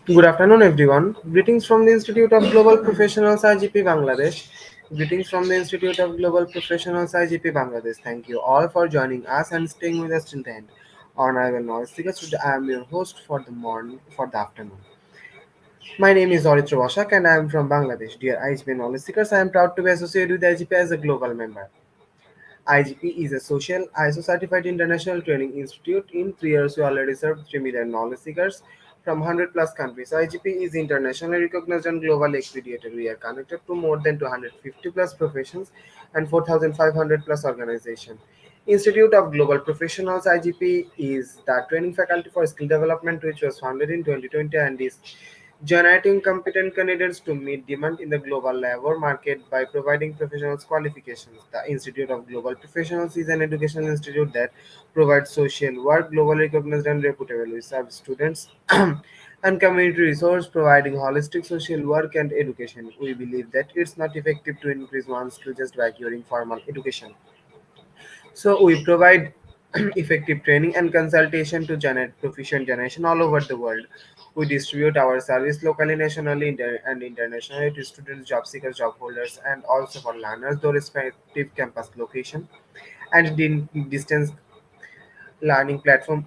Good afternoon, everyone. Greetings from the Institute of Global Professionals IGP Bangladesh. Greetings from the Institute of Global Professionals IGP Bangladesh. Thank you all for joining us and staying with us till the end. Honorable knowledge seekers, today I am your host for the morning, for the afternoon. My name is Oritra Washak and I am from Bangladesh. Dear IGP knowledge seekers, I am proud to be associated with IGP as a global member. IGP is a social ISO certified international training institute. In 3 years, we already served 3 million knowledge seekers from 100 plus countries. IGP is internationally recognized and globally accredited. We are connected to more than 250 plus professions and 4,500 plus organizations. Institute of Global Professionals IGP is the training faculty for skill development which was founded in 2020 and is generating competent candidates to meet demand in the global labor market by providing professionals qualifications. The Institute of Global Professionals is an educational institute that provides social work globally recognized and reputable. We serve students and community resource providing holistic social work and education. We believe that it's not effective to increase one's skill just by curing formal education. So we provide effective training and consultation to generate proficient generation all over the world. We distribute our service locally, nationally, and internationally to students, job seekers, job holders, and also for learners, though respective campus location and distance learning platform.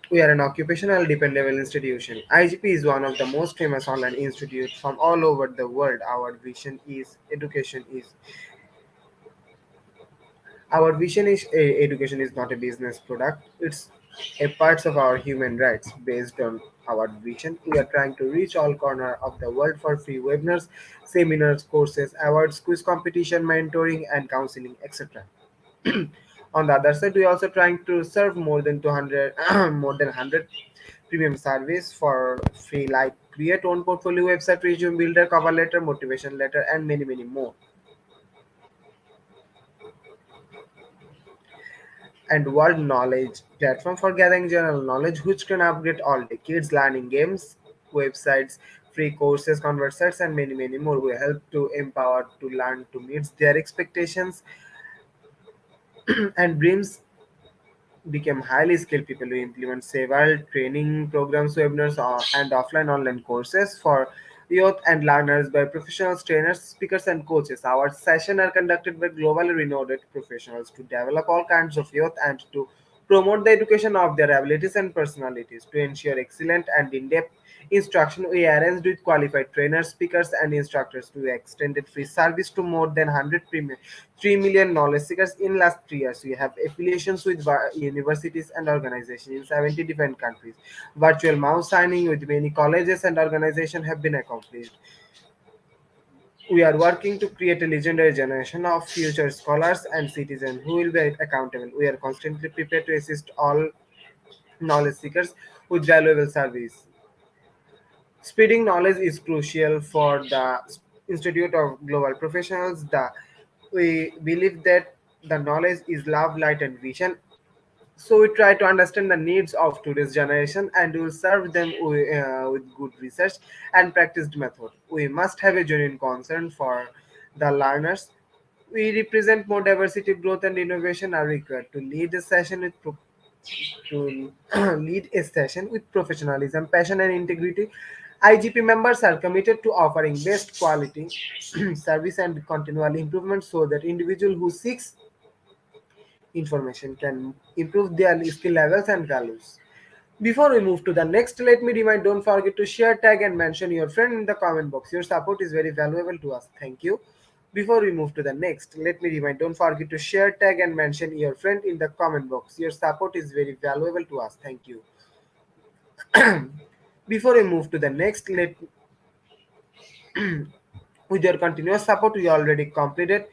We are an occupational dependable institution. IGP is one of the most famous online institutes from all over the world. Our vision is education is not a business product. It's a part of our human rights. Based on our vision, we are trying to reach all corner of the world for free webinars, seminars, courses, awards, quiz competition, mentoring, and counseling, etc. On the other side, we are also trying to serve more than 200, more than 100 premium service for free, like create own portfolio website, resume builder, cover letter, motivation letter, and many, many more. And world knowledge platform for gathering general knowledge which can upgrade all day kids learning games websites free courses conversations and many many more will help to empower to learn to meet their expectations and dreams became highly skilled people who implement several training programs, webinars, and offline online courses for youth and learners by professionals, trainers, speakers, and coaches. Our sessions are conducted by globally renowned professionals to develop all kinds of youth and to promote the education of their abilities and personalities. To ensure excellent and in-depth instruction, we arranged with qualified trainers, speakers, and instructors to extended free service to more than 3 million knowledge seekers in last 3 years. We have affiliations with universities and organizations in 70 different countries. Virtual mouse signing with many colleges and organizations have been accomplished. We are working to create a legendary generation of future scholars and citizens who will be accountable. We are constantly prepared to assist all knowledge seekers with valuable service. Spreading knowledge is crucial for the Institute of Global Professionals. We believe that the knowledge is love, light, and vision. So we try to understand the needs of today's generation and we will serve them with good research and practiced method. We must have a genuine concern for the learners. We represent more diversity, growth, and innovation are required to lead a session with to lead a session with professionalism, passion, and integrity. IGP members are committed to offering best quality service and continual improvement so that individual who seeks information can improve their skill levels and values. Before we move to the next, let me remind don't forget to share, tag, and mention your friend in the comment box. Your support is very valuable to us. Thank you. Before we move to the next, let me remind don't forget to share, tag, and mention your friend in the comment box. Your support is very valuable to us. Thank you. Before we move to the next, let with your continuous support, we already completed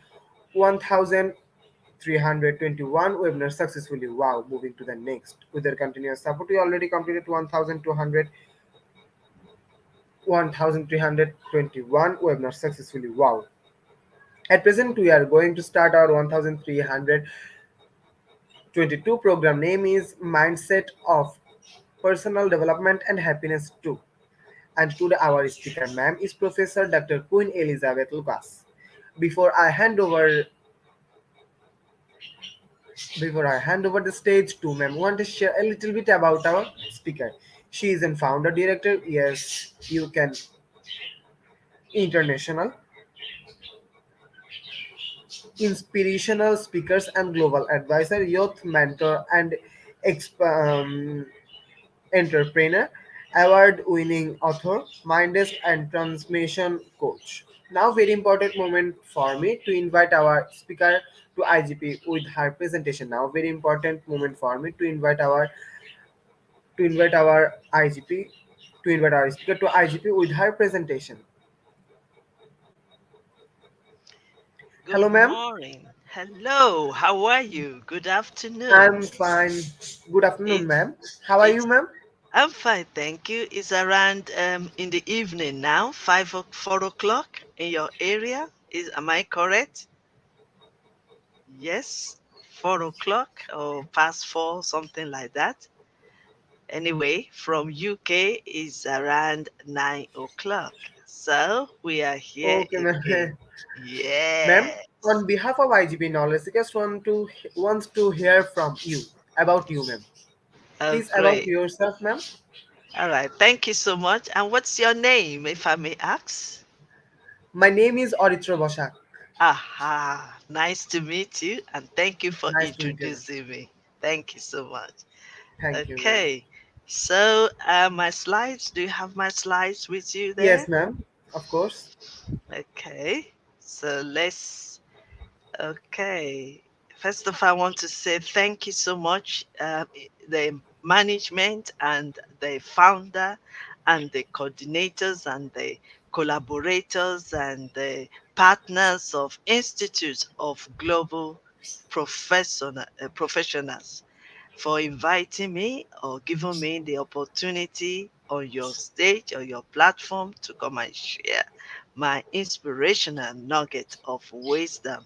1,321 webinars successfully. Wow, moving to the next. With your continuous support, we already completed 1,321 webinars successfully. Wow. At present, we are going to start our 1,322 program. Name is Mindset of Personal Development and Happiness 2. And today our speaker ma'am is Professor Dr. Queen Elizabeth Lucas. Before I hand over before I hand over the stage to ma'am, I want to share a little bit about our speaker. She is a founder director. Yes, you can international inspirational speakers and global advisor, youth mentor, and entrepreneur, award-winning author, mindest and transformation coach. Now, very important moment for me to invite our speaker to IGP with her presentation. Now, very important moment for me to invite our IGP to invite our speaker to IGP with her presentation. Good Hello, ma'am. morning. Hello, how are you? Good afternoon. I'm fine. Good afternoon, It's ma'am. How are you, it's ma'am? I'm fine, thank you. It's around in the evening now, 4 o'clock in your area. Is am I correct? Yes, 4 o'clock or past four, something like that. Anyway, from UK is around 9 o'clock. So we are here Okay, again. ma'am. Ma'am, Yes. on behalf of IGP Knowledge Seekers wants to hear from you about you, ma'am. Oh, Please about great. yourself, ma'am. All right. Thank you so much. And what's your name, if I may ask? My name is Oritra Boshak. Aha. Nice to meet you. And thank you for Nice to meet you, ma'am. introducing me. Thank you so much. Thank you, ma'am. Okay. So, my slides, do you have my slides with you there? Yes, ma'am. Of course. Okay. So, okay. First of all, I want to say thank you so much, the management and the founder and the coordinators and the collaborators and the partners of Institute of Global Professionals for inviting me or giving me the opportunity on your stage or your platform to come and share my inspirational nugget of wisdom.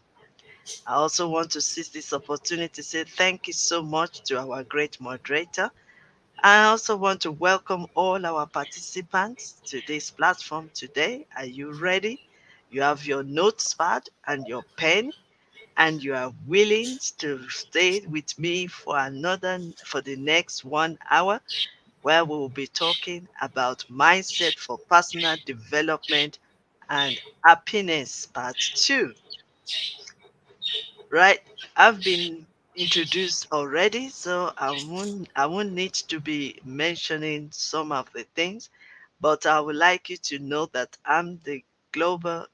I also want to seize this opportunity to say thank you so much to our great moderator. I also want to welcome all our participants to this platform today. Are you ready? You have your notepad and your pen, and you are willing to stay with me for the next 1 hour, where we will be talking about mindset for personal development and happiness part 2. Right? I've been introduced already, so I won't need to be mentioning some of the things, but I would like you to know that I'm the global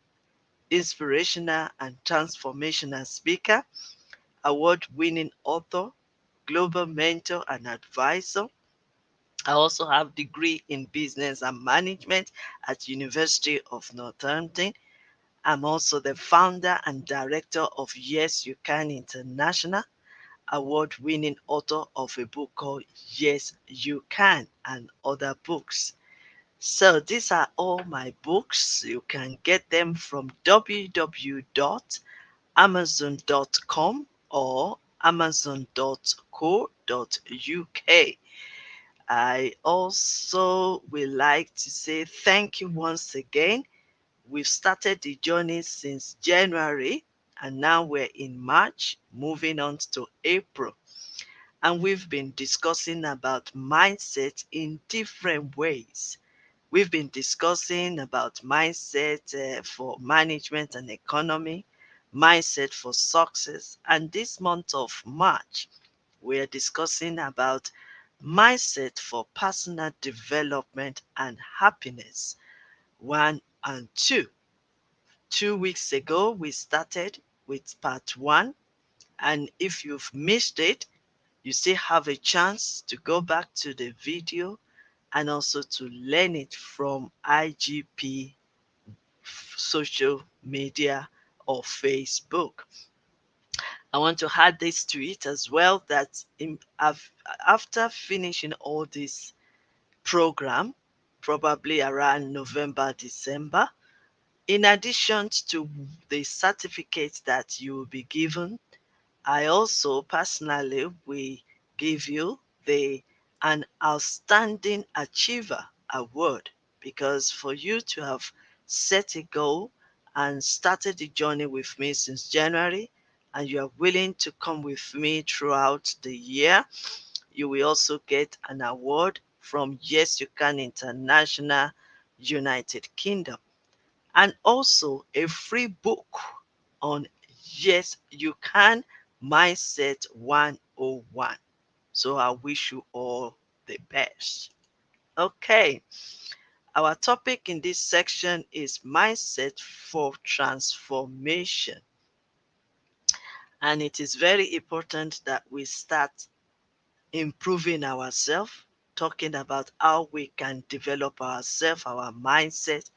inspirational and transformational speaker, award-winning author, global mentor and advisor. I also have degree in business and management at University of Northampton. I'm also the founder and director of Yes You Can International, award-winning author of a book called Yes You Can and other books. So these are all my books. You can get them from www.amazon.com or amazon.co.uk. I also would like to say thank you once again. We've started the journey since January and now we're in March, moving on to April. And we've been discussing about mindset in different ways. We've been discussing about mindset for management and economy, mindset for success, and this month of March, we are discussing about mindset for personal development and happiness, 1 and 2. 2 weeks ago, we started with part 1, and if you've missed it, you still have a chance to go back to the video and also to learn it from IGP social media or Facebook. I want to add this to it as well that after finishing all this program, probably around November, December, in addition to the certificate that you will be given, I also personally will give you the an outstanding achiever award, because for you to have set a goal and started the journey with me since January and you are willing to come with me throughout the year, you will also get an award from Yes You Can International, United Kingdom, and also a free book on Yes You Can Mindset 101. So I wish you all the best. Okay, our topic in this section is mindset for transformation. And it is very important that we start improving ourselves, talking about how we can develop ourselves, our mindset,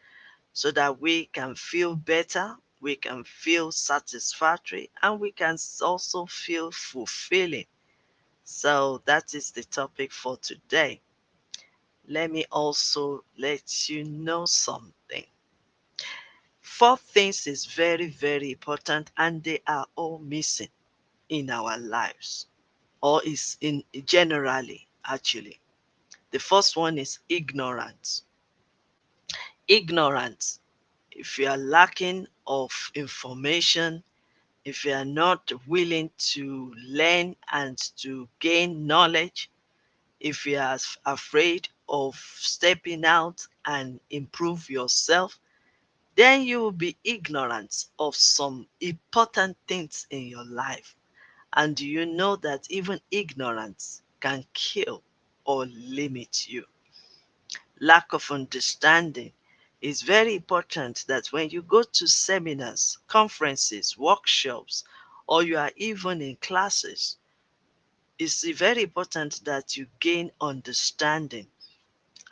so that we can feel better, we can feel satisfactory, and we can also feel fulfilling. So that is the topic for today. Let me also let you know something. 4 things is very, very important, and they are all missing in our lives, or is in generally actually. The first one is ignorance. Ignorance. If you are lacking of information, if you are not willing to learn and to gain knowledge, if you are afraid of stepping out and improve yourself, then you will be ignorant of some important things in your life. And do you know that even ignorance can kill or limit you? Lack of understanding. Is very important that when you go to seminars, conferences, workshops, or you are even in classes, it's very important that you gain understanding.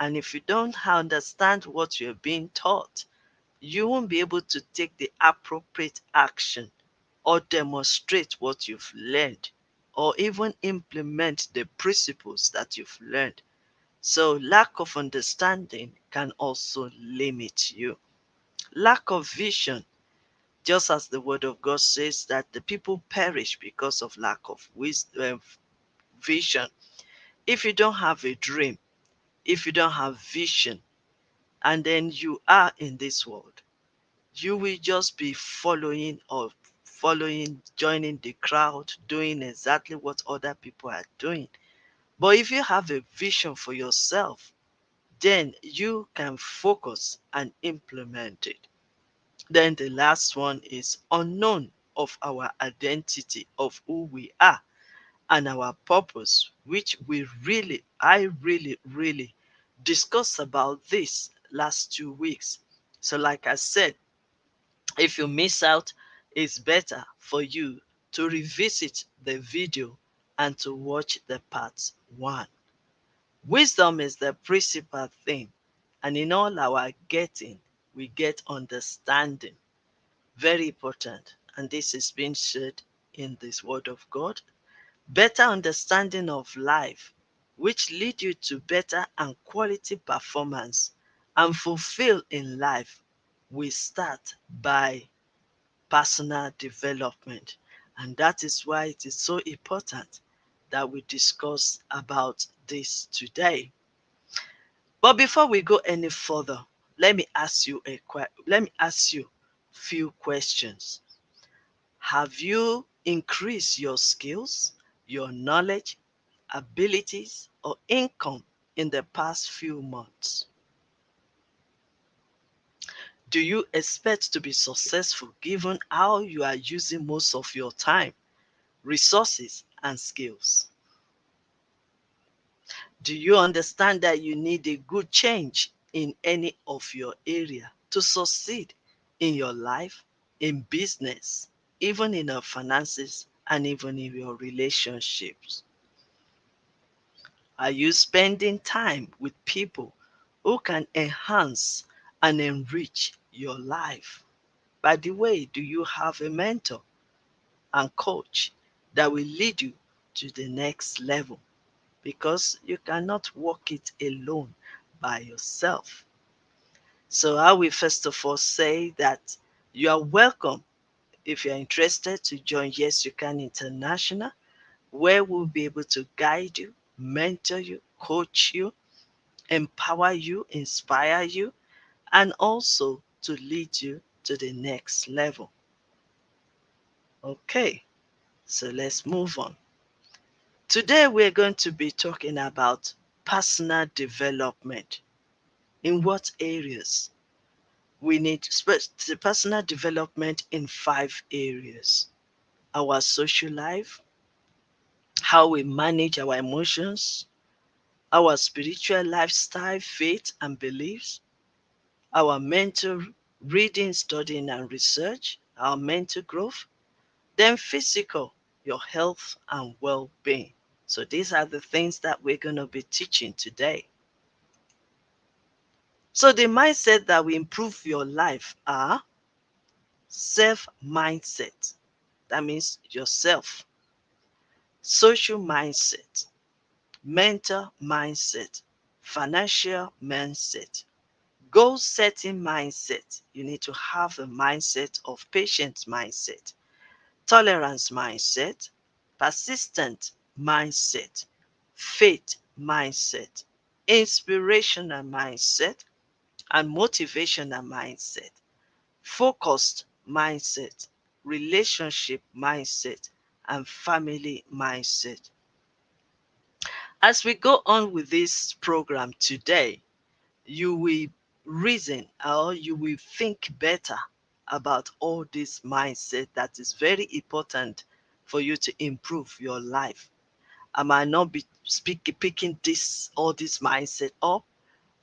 And if you don't understand what you're being taught, you won't be able to take the appropriate action or demonstrate what you've learned or even implement the principles that you've learned. So, lack of understanding can also limit you. Lack of vision, just as the word of God says that the people perish because of lack of wisdom, vision. If you don't have a dream, if you don't have vision, and then you are in this world, you will just be following or following, joining the crowd, doing exactly what other people are doing. But if you have a vision for yourself, then you can focus and implement it. Then the last one is unknown of our identity, of who we are and our purpose, which I really discussed about this last 2 weeks. So, like I said, if you miss out, it's better for you to revisit the video and to watch the part one. Wisdom is the principal thing, and in all our getting, we get understanding. Very important, and this is being said in this word of God. Better understanding of life, which lead you to better and quality performance and fulfill in life, we start by personal development. And that is why it is so important that we discuss about this today. But before we go any further, let me ask you few questions. Have you increased your skills, your knowledge, abilities, or income in the past few months? Do you expect to be successful given how you are using most of your time, resources, and skills? Do you understand that you need a good change in any of your area to succeed in your life, in business, even in your finances, and even in your relationships? Are you spending time with people who can enhance and enrich your life? By the way, do you have a mentor and coach that will lead you to the next level? Because you cannot walk it alone by yourself. So I will first of all say that you are welcome if you're interested to join Yes You Can International, where we'll be able to guide you, mentor you, coach you, empower you, inspire you, and also to lead you to the next level. Okay, so let's move on. Today we're going to be talking about personal development. In what areas? We need personal development in 5 areas: our social life, how we manage our emotions, our spiritual lifestyle, faith and beliefs, our mental reading, studying, and research, our mental growth, then physical, your health and well being. So, these are the things that we're going to be teaching today. So, the mindset that will improve your life are self mindset. That means yourself, social mindset, mental mindset, financial mindset, goal setting mindset. You need to have a mindset of patience mindset, tolerance mindset, persistent mindset, faith mindset, inspirational mindset, and motivational mindset, focused mindset, relationship mindset, and family mindset. As we go on with this program today, you will reason or you will think better about all this mindset that is very important for you to improve your life. I might not be picking this all this mindset up,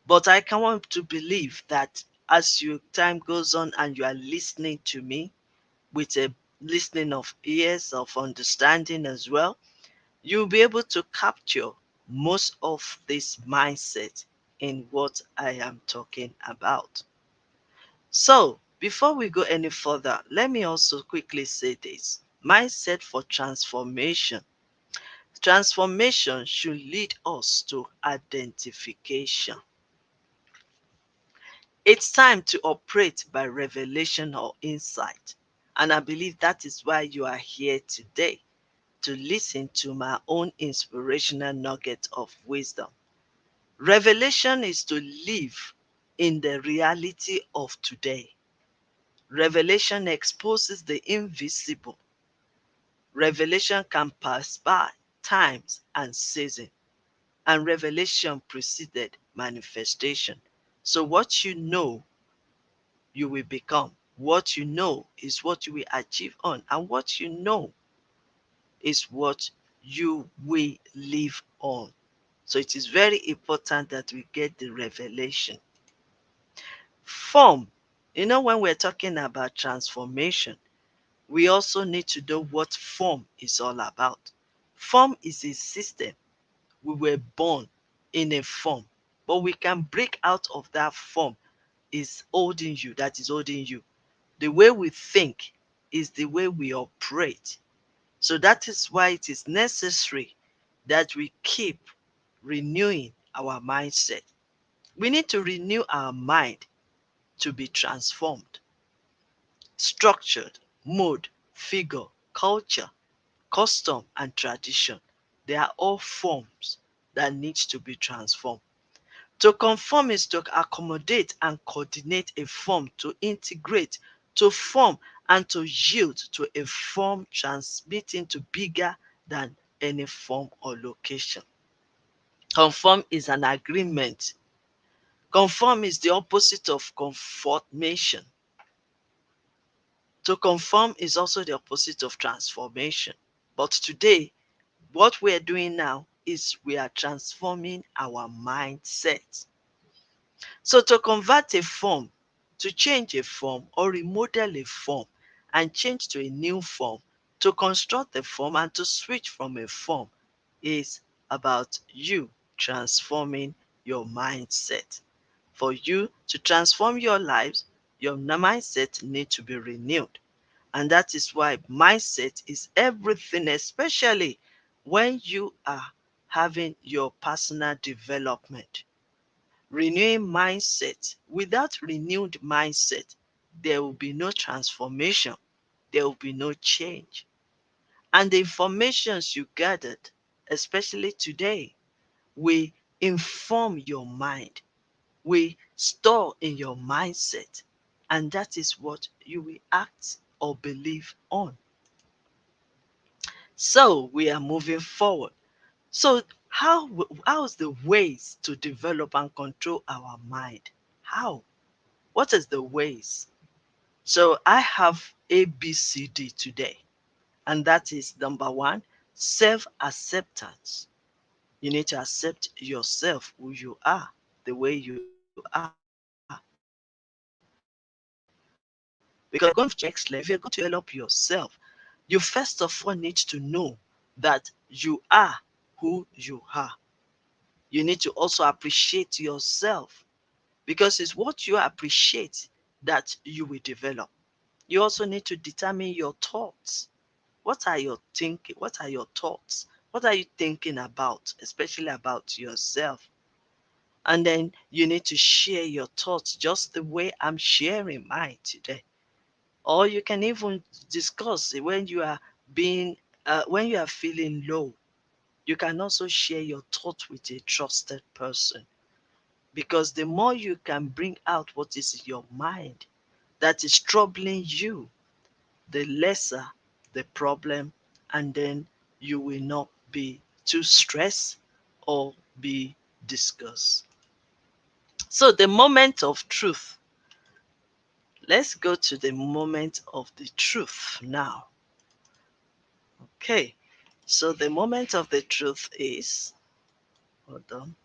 but I can want to believe that as your time goes on and you are listening to me with a listening of ears of understanding as well, you'll be able to capture most of this mindset in what I am talking about. So, before we go any further, let me also quickly say this: mindset for transformation. Transformation should lead us to identification. It's time to operate by revelation or insight. And I believe that is why you are here today, to listen to my own inspirational nugget of wisdom. Revelation is to live in the reality of today. Revelation exposes the invisible. Revelation can pass by times and seasons, and revelation preceded manifestation. So what you know, you will become. What you know is what you will achieve on, and what you know is what you will live on. So it is very important that we get the revelation. Form. When we're talking about transformation, we also need to know what form is all about. Form is a system. We were born in a form, but we can break out of that form is holding you, that is holding you. The way we think is the way we operate. So that is why it is necessary that we keep renewing our mindset. We need to renew our mind to be transformed. Structured, mode, figure, culture, custom, and tradition. They are all forms that need to be transformed. To conform is to accommodate and coordinate a form, to integrate, to form, and to yield to a form transmitting to bigger than any form or location. Conform is an agreement. Conform is the opposite of conformation. To conform is also the opposite of transformation. But today, what we are doing now is we are transforming our mindset. So to convert a form, to change a form or remodel a form and change to a new form, to construct a form and to switch from a form is about you transforming your mindset. For you to transform your lives, your mindset needs to be renewed. And that is why mindset is everything, especially when you are having your personal development. Renewing mindset. Without renewed mindset, there will be no transformation. There will be no change. And the informations you gathered, especially today, will inform your mind, will store in your mindset. And that is what you will act or believe on. So we are moving forward. So how's the ways to develop and control our mind? How? What is the ways? So I have ABCD today, and that is number one, self-acceptance. You need to accept yourself, who you are, the way you are. Because if you're going to take the next level, if you're going to develop yourself, you first of all need to know that you are who you are. You need to also appreciate yourself, because it's what you appreciate that you will develop. You also need to determine your thoughts. What are your thinking? What are your thoughts? What are you thinking about, especially about yourself? And then you need to share your thoughts just the way I'm sharing mine today. Or you can even discuss it when you are feeling low. You can also share your thoughts with a trusted person, because the more you can bring out what is in your mind that is troubling you, the lesser the problem, and then you will not be too stressed or be discussed. So, the moment of truth. Let's go to the moment of the truth now. Okay, so the moment of the truth is, hold on,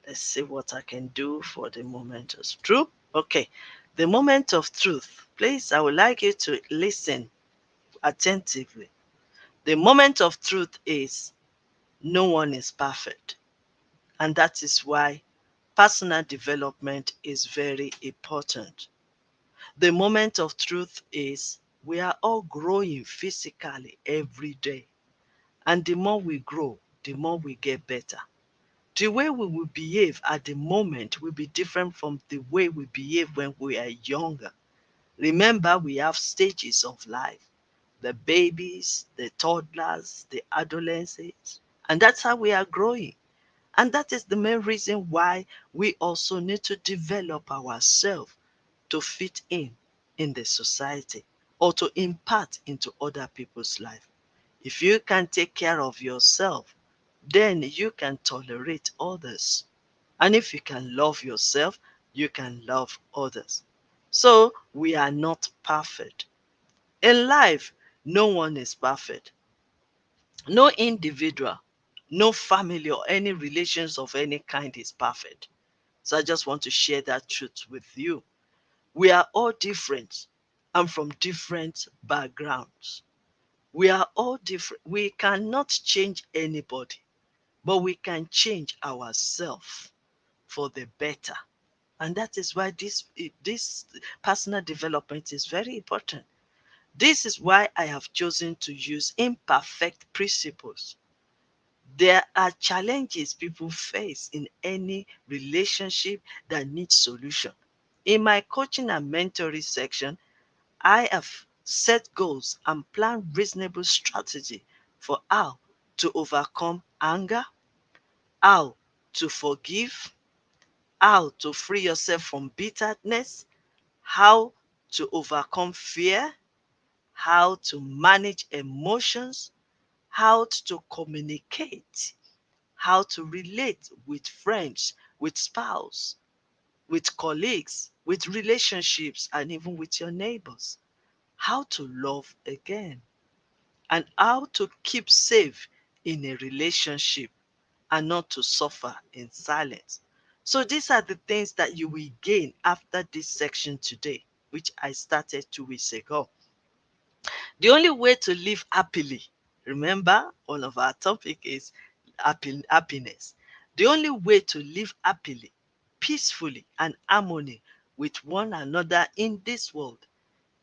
let's see what I can do for the moment of truth. Okay, the moment of truth. Please, I would like you to listen attentively. The moment of truth is no one is perfect. And that is why personal development is very important. The moment of truth is we are all growing physically every day. And the more we grow, the more we get better. The way we will behave at the moment will be different from the way we behave when we are younger. Remember, we have stages of life: the babies, the toddlers, the adolescents, and that's how we are growing. And that is the main reason why we also need to develop ourselves to fit in. in the society or to impart into other people's life. If you can take care of yourself, then you can tolerate others. And if you can love yourself, you can love others. So we are not perfect. In life, no one is perfect. No individual, no family, or any relations of any kind is perfect. So I just want to share that truth with you. We are all different and from different backgrounds. We are all different. We cannot change anybody, but we can change ourselves for the better. And that is why this personal development is very important. This is why I have chosen to use imperfect principles. There are challenges people face in any relationship that needs solution. In my coaching and mentoring section, I have set goals and plan reasonable strategy for how to overcome anger, how to forgive, how to free yourself from bitterness, how to overcome fear, how to manage emotions, how to communicate, how to relate with friends, with spouse, with colleagues, with relationships, and even with your neighbors, how to love again, and how to keep safe in a relationship and not to suffer in silence. So these are the things that you will gain after this section today, which I started 2 weeks ago. The only way to live happily, remember, one of our topic is happiness. The only way to live happily, peacefully, and harmony with one another in this world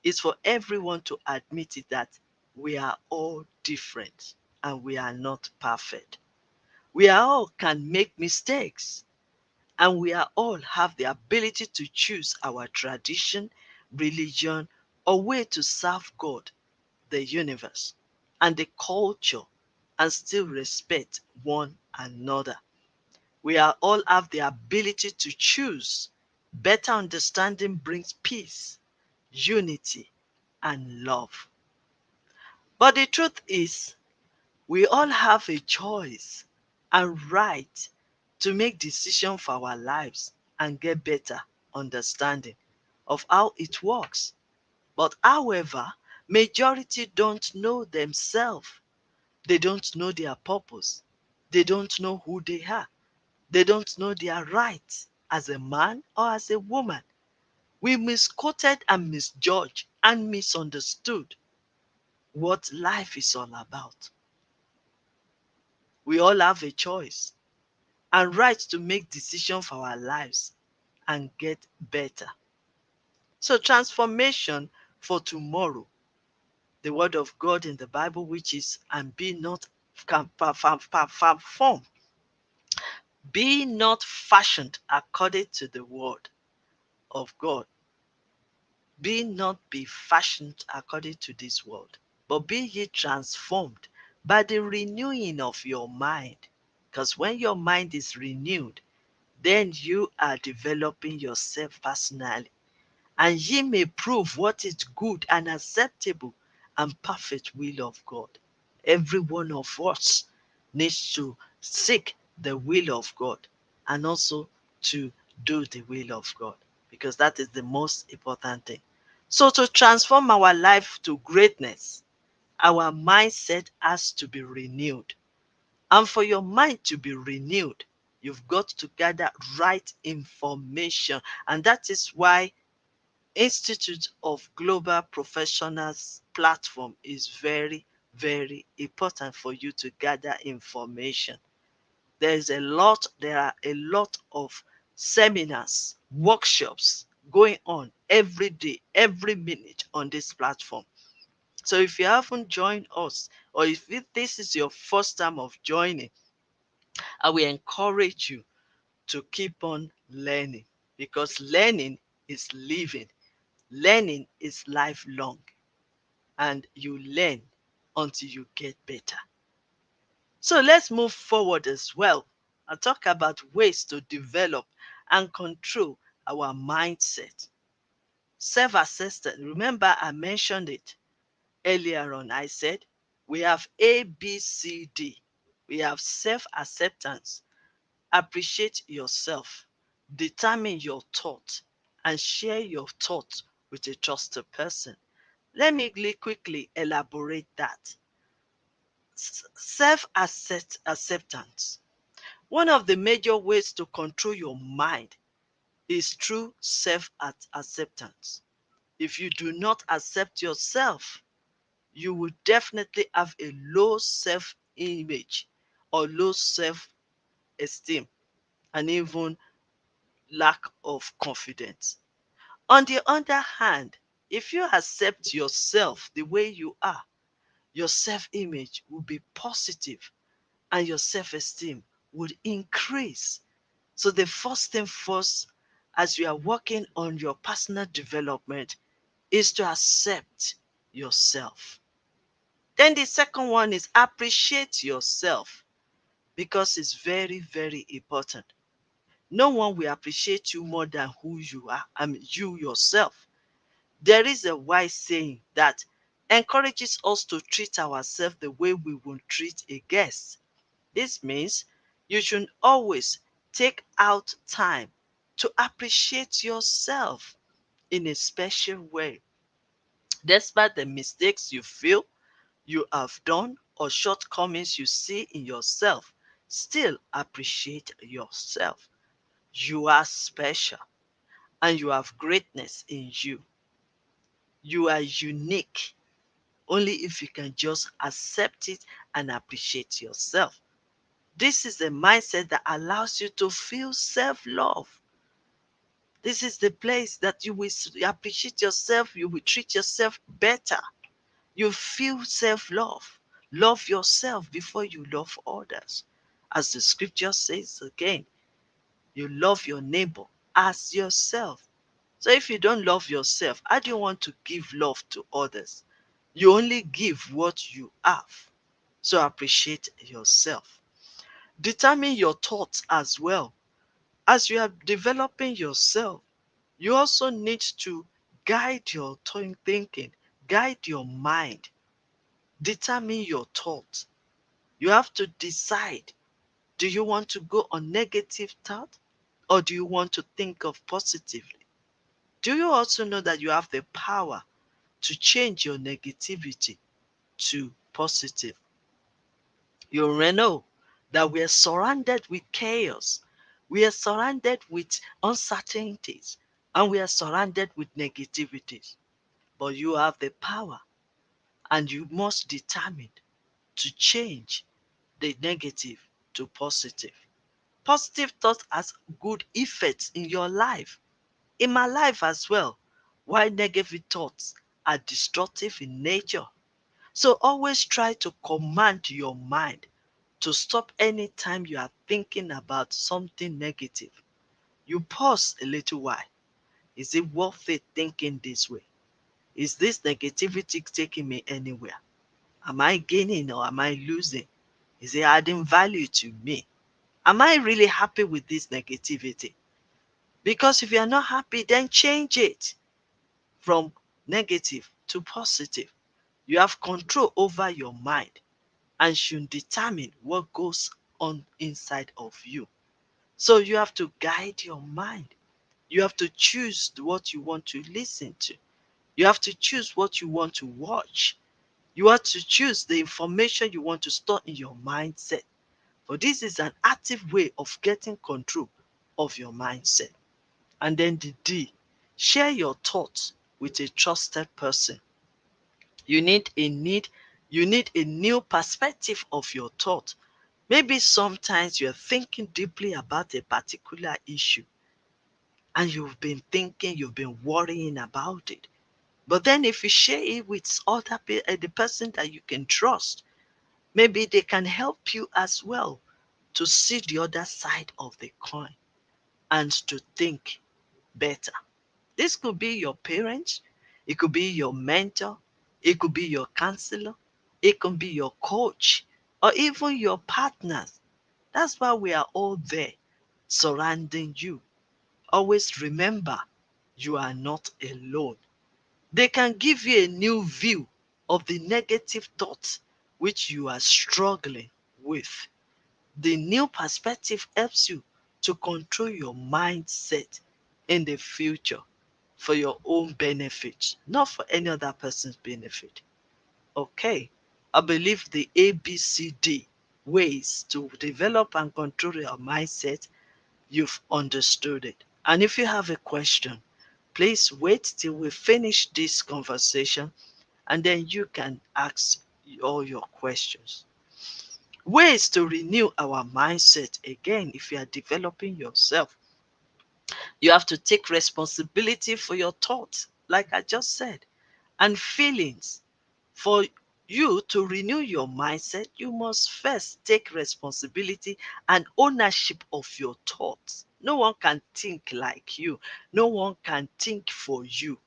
is for everyone to admit it that we are all different and we are not perfect. We are all can make mistakes, and we are all have the ability to choose our tradition, religion, or way to serve God, the universe, and the culture, and still respect one another. We are all have the ability to choose. Better understanding brings peace, unity, and love. But the truth is, we all have a choice and right to make decisions for our lives and get better understanding of how it works. But however, majority don't know themselves. They don't know their purpose. They don't know who they are. They don't know their rights as a man or as a woman. We misquoted and misjudged and misunderstood what life is all about. We all have a choice and right to make decisions for our lives and get better. So transformation for tomorrow, the word of God in the Bible, which is and be not formed, be not fashioned according to the word of God. Be not be fashioned according to this world, but be ye transformed by the renewing of your mind. Because when your mind is renewed, then you are developing yourself personally, and ye may prove what is good and acceptable and perfect will of God. Every one of us needs to seek the will of God and also to do the will of God, because that is the most important thing. So to transform our life to greatness, our mindset has to be renewed. And for your mind to be renewed, you've got to gather right information. And that is why Institute of Global Professionals platform is very, very important for you to gather information. There are a lot of seminars, workshops going on every day, every minute on this platform. So if you haven't joined us, or if this is your first time of joining, I will encourage you to keep on learning, because learning is living, learning is lifelong, and you learn until you get better. So let's move forward as well and talk about ways to develop and control our mindset. Self-acceptance. Remember, I mentioned it earlier on. I said we have A, B, C, D. We have self-acceptance. Appreciate yourself. Determine your thought and share your thoughts with a trusted person. Let me quickly elaborate that. Self acceptance. One of the major ways to control your mind is through self acceptance. If you do not accept yourself, you will definitely have a low self image or low self esteem and even lack of confidence. On the other hand, if you accept yourself the way you are, your self image will be positive and your self esteem would increase. So, the first thing first, as you are working on your personal development, is to accept yourself. Then the second one is appreciate yourself because it's very, very important. No one will appreciate you more than who you are. I mean, you yourself. There is a wise saying that encourages us to treat ourselves the way we would treat a guest. This means you should always take out time to appreciate yourself in a special way. Despite the mistakes you feel you have done or shortcomings you see in yourself, still appreciate yourself. You are special and you have greatness in you. You are unique only if you can just accept it and appreciate yourself. This is a mindset that allows you to feel self love. This is the place that you will appreciate yourself, you will treat yourself better. You feel self love. Love yourself before you love others. As the scripture says again, you love your neighbor as yourself. So if you don't love yourself, how do you want to give love to others? You only give what you have. So appreciate yourself. Determine your thoughts as well. As you are developing yourself, you also need to guide your thinking, guide your mind, determine your thoughts. You have to decide, do you want to go on negative thought or do you want to think of positively? Do you also know that you have the power to change your negativity to positive? You already know that we are surrounded with chaos. We are surrounded with uncertainties and we are surrounded with negativities. But you have the power and you must determine to change the negative to positive. Positive thoughts has good effects in your life, in my life as well, while negative thoughts are destructive in nature. So always try to command your mind to stop anytime you are thinking about something negative. You pause a little while. Is it worth it thinking this way? Is this negativity taking me anywhere? Am I gaining or am I losing? Is it adding value to me? Am I really happy with this negativity? Because if you are not happy, then change it from negative to positive. You have control over your mind and should determine what goes on inside of you. So you have to guide your mind. You have to choose what you want to listen to. You have to choose what you want to watch. You have to choose the information you want to store in your mindset. For this is an active way of getting control of your mindset. And then the D, share your thoughts with a trusted person. You need a need you need a new perspective of your thought. Maybe sometimes you're thinking deeply about a particular issue and you've been worrying about it. But then if you share it with the person that you can trust, maybe they can help you as well to see the other side of the coin and to think better. This could be your parents, it could be your mentor, it could be your counselor, it could be your coach, or even your partners. That's why we are all there surrounding you. Always remember, you are not alone. They can give you a new view of the negative thoughts which you are struggling with. The new perspective helps you to control your mindset in the future for your own benefit, not for any other person's benefit. Okay, I believe the ABCD ways to develop and control your mindset, you've understood it. And if you have a question, please wait till we finish this conversation and then you can ask all your questions. Ways to renew our mindset again if you are developing yourself. You have to take responsibility for your thoughts, like I just said, and feelings. For you to renew your mindset, you must first take responsibility and ownership of your thoughts. No one can think like you, no one can think for you.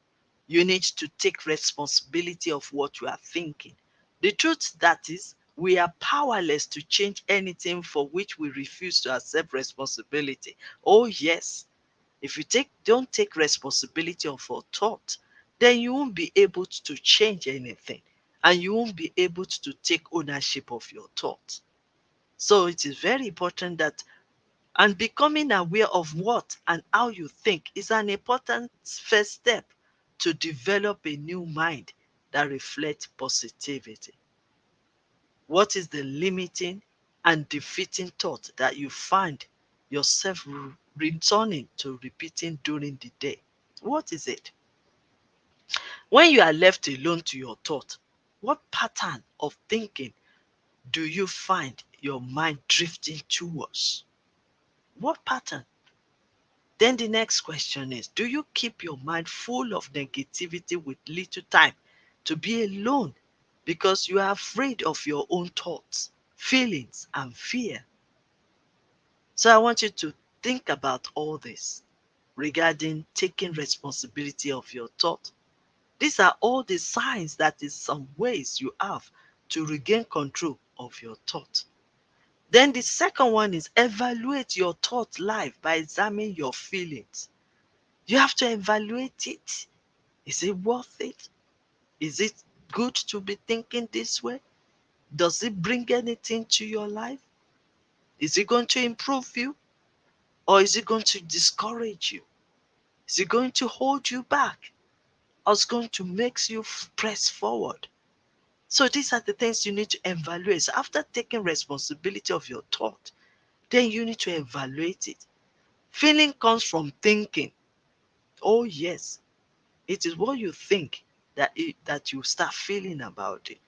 You need to take responsibility of what you are thinking. The truth that is, we are powerless to change anything for which we refuse to accept responsibility. Oh, yes. If you don't take responsibility of your thought, then you won't be able to change anything and you won't be able to take ownership of your thoughts. So it is very important that, and becoming aware of what and how you think is an important first step to develop a new mind that reflects positivity. What is the limiting and defeating thought that you find yourself returning to repeating during the day? What is it? When you are left alone to your thought, what pattern of thinking do you find your mind drifting towards? What pattern? Then the next question is, do you keep your mind full of negativity with little time to be alone because you are afraid of your own thoughts, feelings, and fear? So I want you to think about all this regarding taking responsibility of your thought. These are all the signs that is some ways you have to regain control of your thought. Then the second one is evaluate your thought life by examining your feelings. You have to evaluate it. Is it worth it? Is it good to be thinking this way? Does it bring anything to your life? Is it going to improve you? Or is it going to discourage you? Is it going to hold you back? Or is it going to make you press forward? So these are the things you need to evaluate. So after taking responsibility of your thought, then you need to evaluate it. Feeling comes from thinking. Oh yes, it is what you think that you start feeling about it.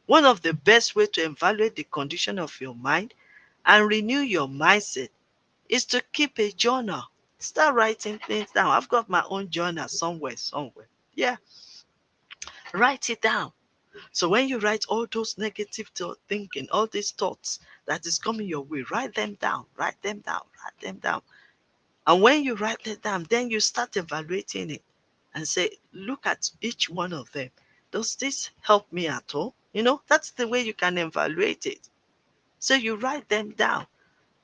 One of the best way to evaluate the condition of your mind and renew your mindset is to keep a journal. Start writing things down. I've got my own journal somewhere. Yeah, write it down. So when you write all those negative thinking, all these thoughts that is coming your way, write them down, write them down, write them down. And when you write it down, then you start evaluating it and say, look at each one of them. Does this help me at all? That's the way you can evaluate it. So you write them down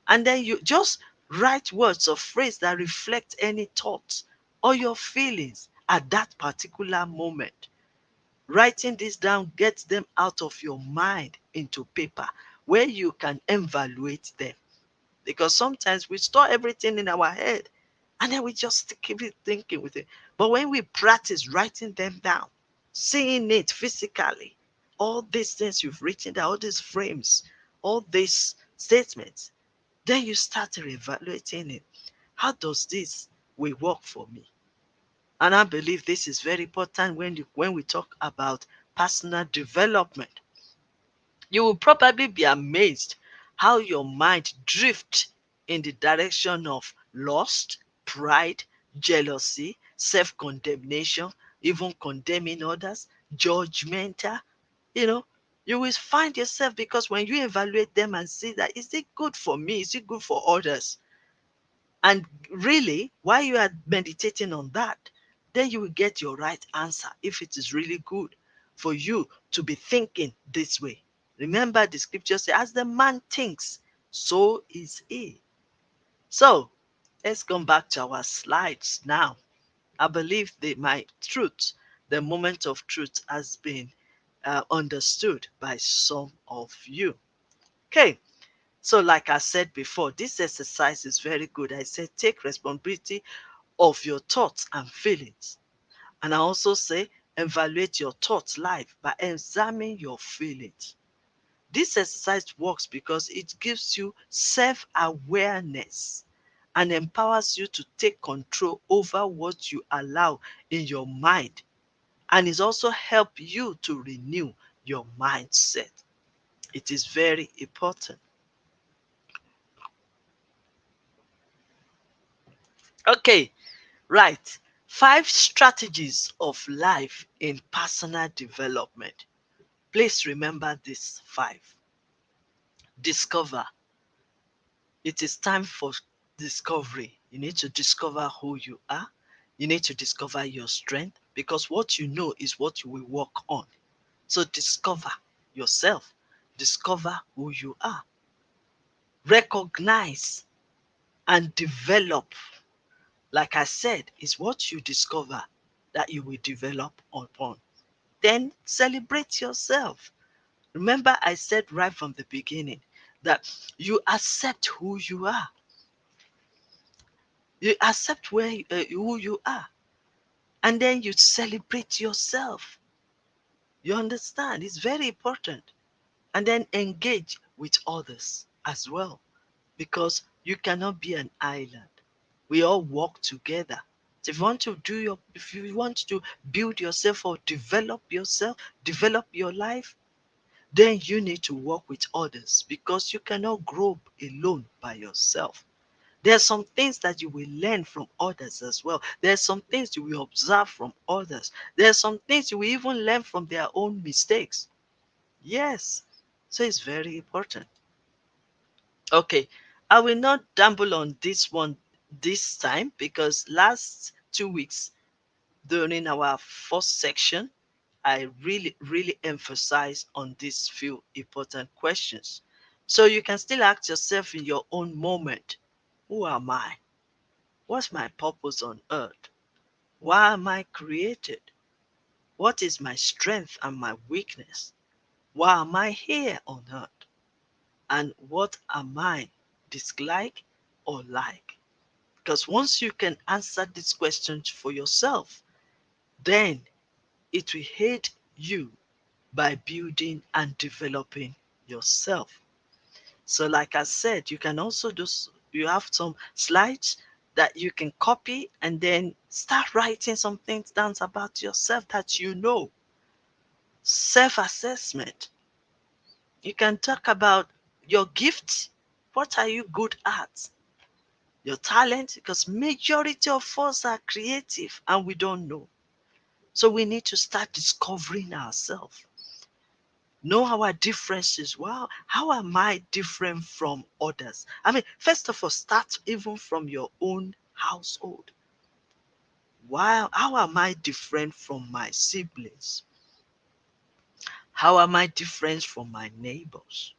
and then you just write words or phrase that reflect any thoughts or your feelings at that particular moment. Writing this down gets them out of your mind into paper where you can evaluate them. Because sometimes we store everything in our head and then we just keep it thinking with it. But when we practice writing them down, seeing it physically, all these things you've written down, all these frames, all these statements, then you start evaluating it. How does this will work for me? And I believe this is very important when we talk about personal development. You will probably be amazed how your mind drifts in the direction of lust, pride, jealousy, self-condemnation, even condemning others, judgmental. You know, you will find yourself, because when you evaluate them and see that, is it good for me? Is it good for others? And really, while you are meditating on that, then you will get your right answer if it is really good for you to be thinking this way. Remember, the scripture says, as the man thinks, so is he. So let's come back to our slides now. I believe that my truth, the moment of truth, has been understood by some of you. Okay, so like I said before, this exercise is very good. I said take responsibility of your thoughts and feelings. And I also say evaluate your thoughts life by examining your feelings. This exercise works because it gives you self awareness and empowers you to take control over what you allow in your mind, and it also help you to renew your mindset. It is very important. Okay, right. 5 strategies of life in personal development. Please remember this 5. Discover. It is time for discovery. You need to discover who you are. You need to discover your strength, because what you know is what you will work on. So discover yourself, discover who you are, recognize and develop. Like I said, is what you discover that you will develop upon. Then celebrate yourself. Remember, I said right from the beginning that you accept who you are. You accept who you are, and then you celebrate yourself. You understand? It's very important. And then engage with others as well, because you cannot be an island. We all work together. So if you want to build yourself or develop your life, then you need to work with others, because you cannot grow alone by yourself. There are some things that you will learn from others as well. There are some things you will observe from others. There are some things you will even learn from their own mistakes. Yes. So it's very important. Okay. I will not dabble on this one this time, because last 2 weeks during our first section, I really emphasize on these few important questions. So you can still ask yourself in your own moment, who am I? What's my purpose on earth? Why am I created? What is my strength and my weakness? Why am I here on earth? And what am I dislike or like? Because once you can answer these questions for yourself, then it will aid you by building and developing yourself. So, like I said, you can also you have some slides that you can copy and then start writing some things down about yourself that you know. Self assessment. You can talk about your gifts. What are you good at? Your talent, because majority of us are creative and we don't know. So we need to start discovering ourselves. Know our differences. Wow, how am I different from others? I mean, first of all, start even from your own household. Wow, how am I different from my siblings? How am I different from my neighbors?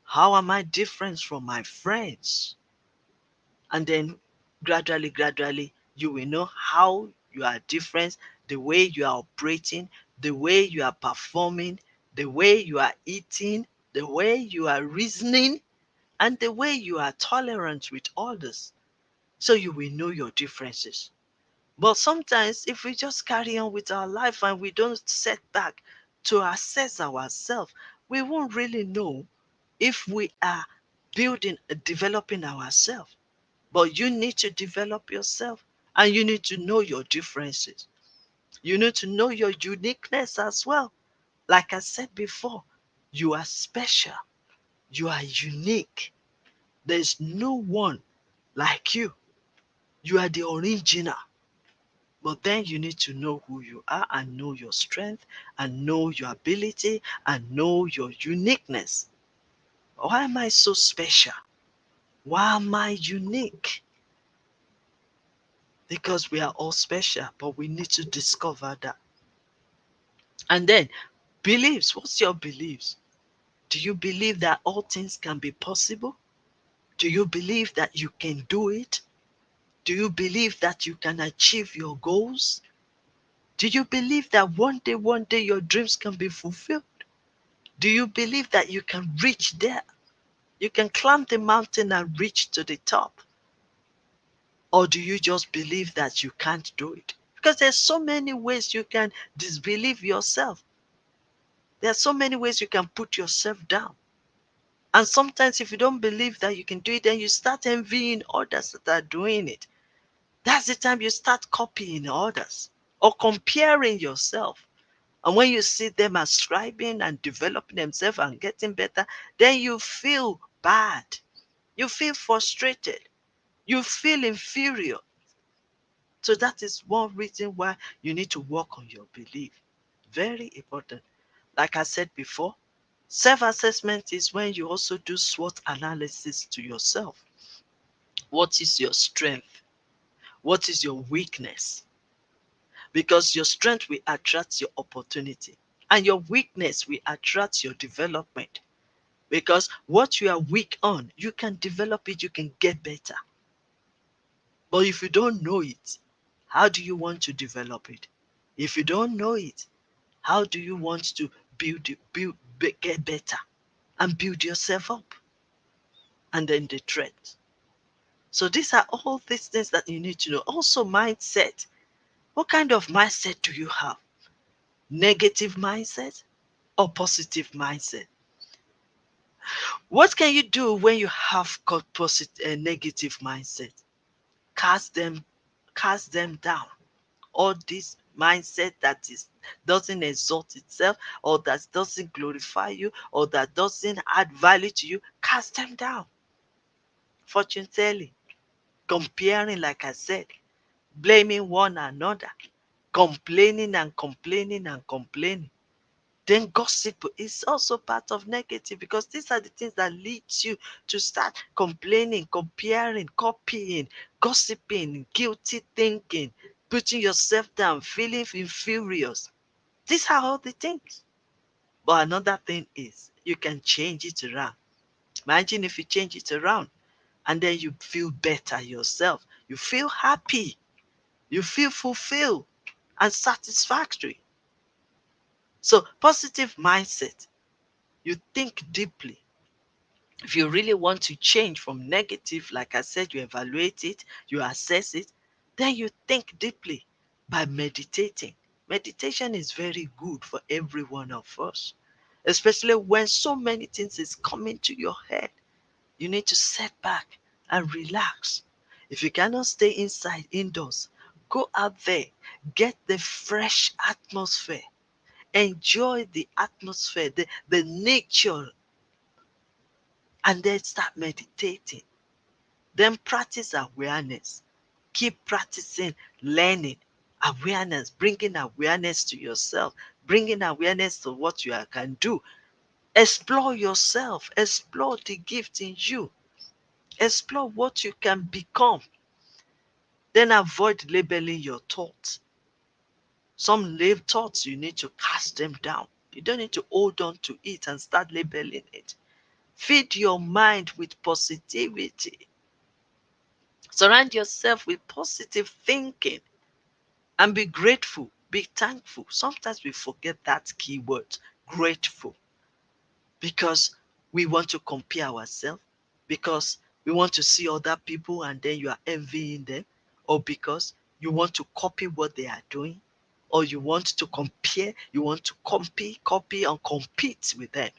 How am I different from my friends? And then gradually, you will know how you are different, the way you are operating, the way you are performing, the way you are eating, the way you are reasoning, and the way you are tolerant with others. So you will know your differences. But sometimes, if we just carry on with our life and we don't set back to assess ourselves, we won't really know if we are developing ourselves. But you need to develop yourself, and you need to know your differences. You need to know your uniqueness as well. Like I said before, you are special, you are unique. There's no one like you. You are the original. But then you need to know who you are and know your strength and know your ability and know your uniqueness. Why am I so special? Why am I unique? Because we are all special, but we need to discover that. And then beliefs. What's your beliefs? Do you believe that all things can be possible? Do you believe that you can do it? Do you believe that you can achieve your goals? Do you believe that one day your dreams can be fulfilled? Do you believe that you can reach there? You can climb the mountain and reach to the top? Or do you just believe that you can't do it? Because there's so many ways you can disbelieve yourself. There are so many ways you can put yourself down. And sometimes if you don't believe that you can do it, then you start envying others that are doing it. That's the time you start copying others or comparing yourself. And when you see them ascribing and developing themselves and getting better, then you feel bad. You feel frustrated. You feel inferior. So that is one reason why you need to work on your belief. Very important. Like I said before, self-assessment is when you also do SWOT analysis to yourself. What is your strength? What is your weakness? Because your strength will attract your opportunity, and your weakness will attract your development. Because what you are weak on, you can develop it, you can get better. But if you don't know it, how do you want to develop it? If you don't know it, how do you want to get better and build yourself up? And then the threat. So these are all these things that you need to know. Also, mindset. What kind of mindset do you have? Negative mindset or positive mindset? What can you do when you have got positive negative mindset? Cast them, cast them down. All this mindset that is doesn't exalt itself, or that doesn't glorify you, or that doesn't add value to you, cast them down. Fortune telling, comparing, like I said, blaming one another, complaining and complaining and complaining. Then gossip is also part of negative, because these are the things that leads you to start complaining, comparing, copying, gossiping, guilty thinking, putting yourself down, feeling inferior. These are all the things. But another thing is you can change it around. Imagine if you change it around and then you feel better yourself. You feel happy. You feel fulfilled and satisfactory. So positive mindset, you think deeply. If you really want to change from negative, like I said, you evaluate it, you assess it, then you think deeply by meditating. Meditation is very good for every one of us, especially when so many things is coming to your head. You need to set back and relax. If you cannot stay inside indoors, go out there, get the fresh atmosphere, enjoy the atmosphere, the nature, and then start meditating. Then practice awareness. Keep practicing learning, awareness, bringing awareness to yourself, bringing awareness to what you can do. Explore yourself, explore the gift in you, explore what you can become. Then avoid labeling your thoughts. Some thoughts, you need to cast them down. You don't need to hold on to it and start labeling it. Feed your mind with positivity. Surround yourself with positive thinking and be grateful, be thankful. Sometimes we forget that key word, grateful, because we want to compare ourselves, because we want to see other people and then you are envying them, or because you want to copy what they are doing, or you want to compare, you want to copy and compete with them.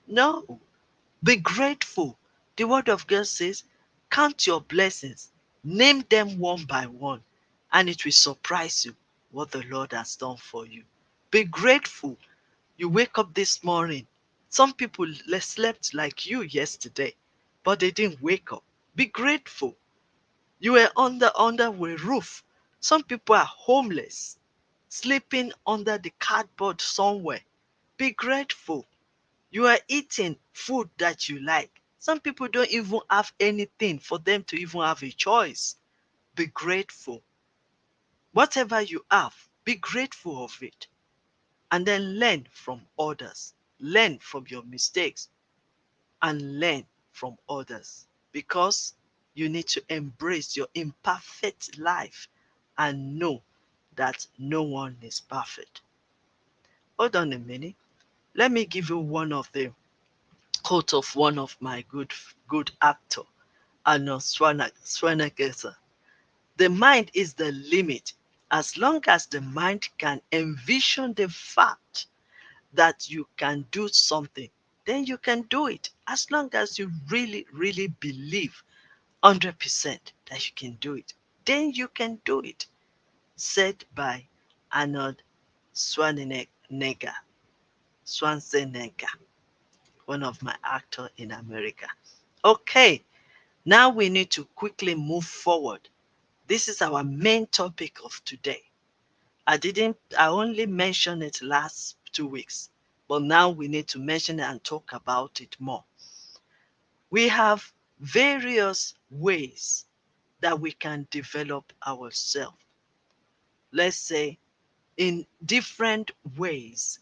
No, be grateful. The word of God says, count your blessings, name them one by one, and it will surprise you what the Lord has done for you. Be grateful. You wake up this morning. Some people slept like you yesterday, but they didn't wake up. Be grateful. You were under a roof. Some people are homeless, sleeping under the cardboard somewhere. Be grateful. You are eating food that you like. Some people don't even have anything for them to even have a choice. Be grateful. Whatever you have, be grateful of it. And then learn from others. Learn from your mistakes and learn from others. Because You need to embrace your imperfect life and know that no one is perfect. Hold on a minute. Let me give you one of the quote of one of my good actor, Arnold Schwarzenegger. The mind is the limit. As long as the mind can envision the fact that you can do something, then you can do it. As long as you really, really believe 100% that you can do it, then you can do it. Said by Arnold Schwarzenegger. Schwarzenegger, one of my actors in America. Okay, now we need to quickly move forward. This is our main topic of today. I only mentioned it last 2 weeks, but now we need to mention it and talk about it more. We have various ways that we can develop ourselves. Let's say in different ways,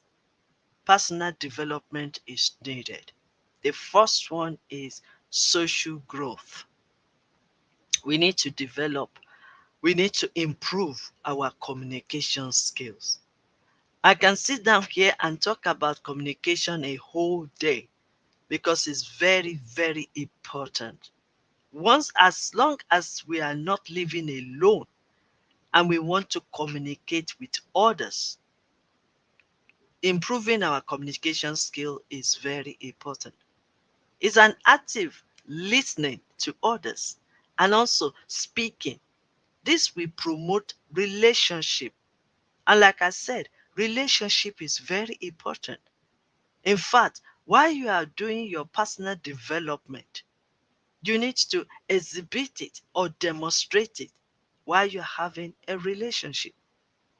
personal development is needed. The first one is social growth. We need to develop, we need to improve our communication skills. I can sit down here and talk about communication a whole day because it's very, very important. Once, as long as we are not living alone and we want to communicate with others, improving our communication skill is very important. It's an active listening to others and also speaking. This will promote relationship. And like I said, relationship is very important. In fact, while you are doing your personal development, you need to exhibit it or demonstrate it while you're having a relationship.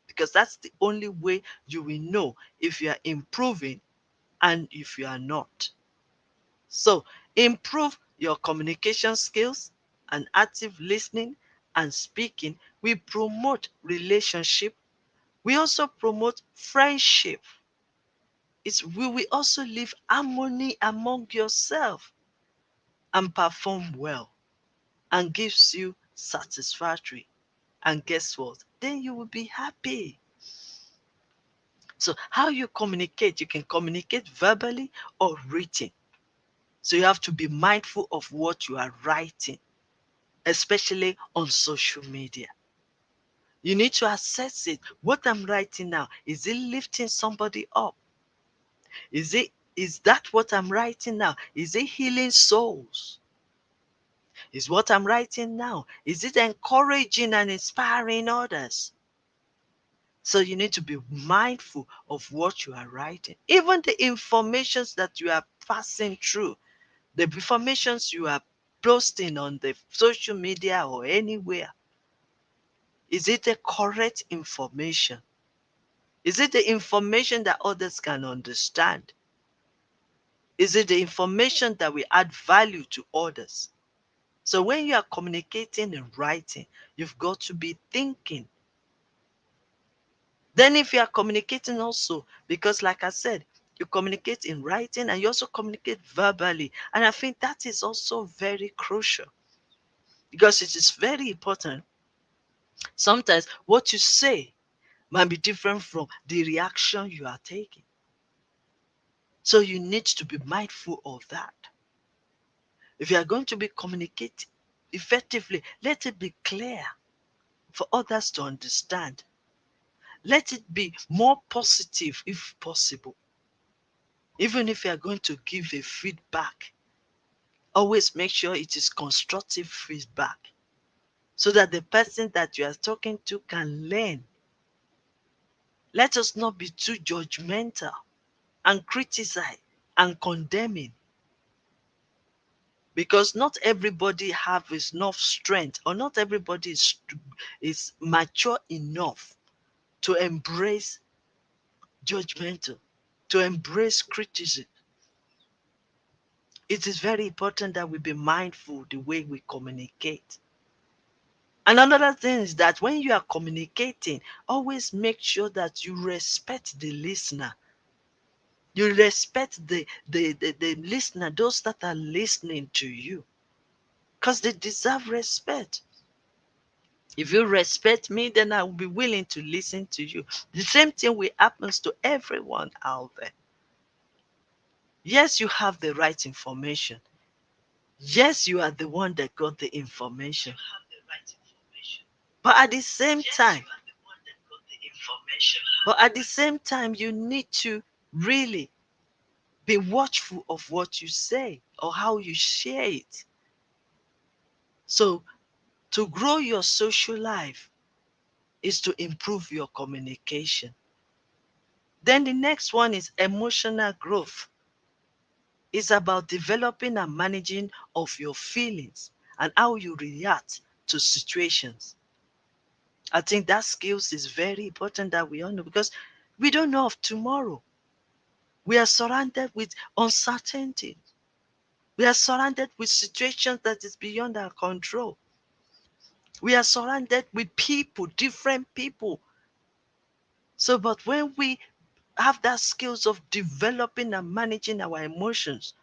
Because that's the only way you will know if you are improving and if you are not. So, improve your communication skills and active listening and speaking. We promote relationship. We also promote friendship. We will also live harmony among yourself and perform well and gives you satisfactory. And guess what? Then you will be happy. So how you communicate, you can communicate verbally or written. So you have to be mindful of what you are writing, especially on social media. You need to assess it. What I'm writing now, is it lifting somebody up? Is that what I'm writing now? Is it healing souls? Is what I'm writing now, is it encouraging and inspiring others? So you need to be mindful of what you are writing. Even the informations that you are passing through, the informations you are posting on the social media or anywhere, is it the correct information? Is it the information that others can understand? Is it the information that will add value to others? So when you are communicating and writing, you've got to be thinking. Then if you are communicating also, because like I said, you communicate in writing and you also communicate verbally. And I think that is also very crucial because it is very important. Sometimes what you say might be different from the reaction you are taking. So you need to be mindful of that. If you are going to be communicating effectively, let it be clear for others to understand. Let it be more positive if possible. Even if you are going to give a feedback, always make sure it is constructive feedback so that the person that you are talking to can learn. Let us not be too judgmental and criticize and condemning, because not everybody have enough strength, or not everybody is mature enough to embrace judgmental, to embrace criticism. It is very important that we be mindful the way we communicate. And another thing is that when you are communicating, always make sure that you respect the listener. You respect the listener, those that are listening to you. because they deserve respect. If you respect me, then I will be willing to listen to you. The same thing will happens to everyone out there. Yes, you have the right information. Yes, you are the one that got the information. But at the same time, you need to really be watchful of what you say or how you share it. So, to grow your social life is to improve your communication. Then the next one is emotional growth. It's about developing and managing of your feelings and how you react to situations. I think that skills is very important that we all know because we don't know of tomorrow. We are surrounded with uncertainty. We are surrounded with situations that is beyond our control. We are surrounded with people, different people. So, but when we have that skills of developing and managing our emotions,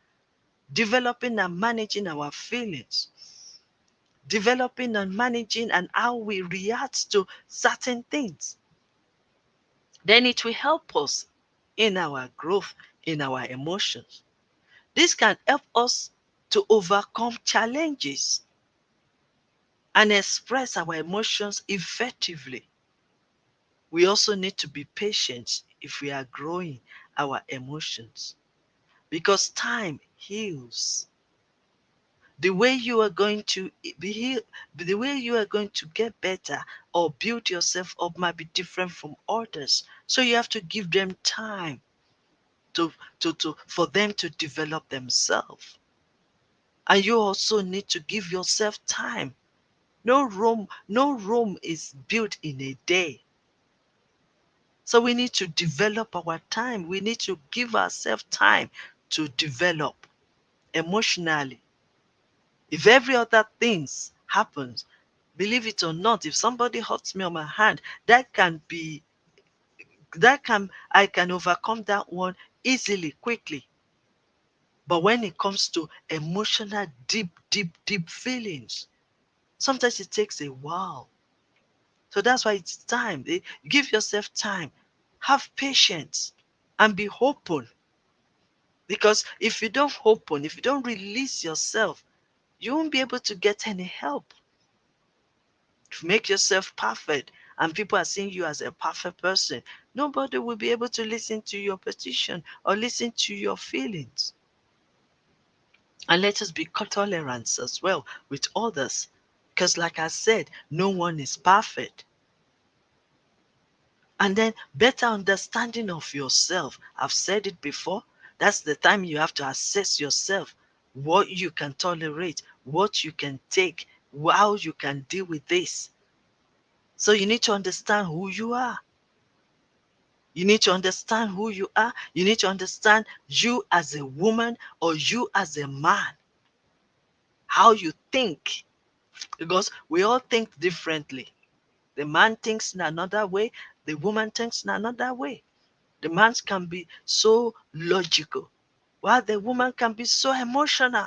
developing and managing our feelings, developing and managing and how we react to certain things, then it will help us in our growth, in our emotions. This can help us to overcome challenges and express our emotions effectively. We also need to be patient if we are growing our emotions because time heals. The way you are going to be healed, the way you are going to get better or build yourself up might be different from others. So you have to give them time to, for them to develop themselves. And you also need to give yourself time. No Rome is built in a day. So we need to develop our time. We need to give ourselves time to develop emotionally. If every other things happens, believe it or not, if somebody hurts me on my hand, that can be I can overcome that one easily, quickly. But when it comes to emotional, deep feelings, sometimes it takes a while. So that's why it's time. Give yourself time. Have patience and be open. Because if you don't open, if you don't release yourself, you won't be able to get any help. To make yourself perfect and people are seeing you as a perfect person, nobody will be able to listen to your petition or listen to your feelings. And let us be tolerant as well with others. Because, like I said, no one is perfect. And then better understanding of yourself. I've said it before. That's the time you have to assess yourself, what you can tolerate, what you can take, how you can deal with this. So you need to understand who you are. You need to understand who you are. You need to understand you as a woman or you as a man, how you think, because we all think differently. The man thinks in another way, the woman thinks in another way. The man can be so logical, while the woman can be so emotional.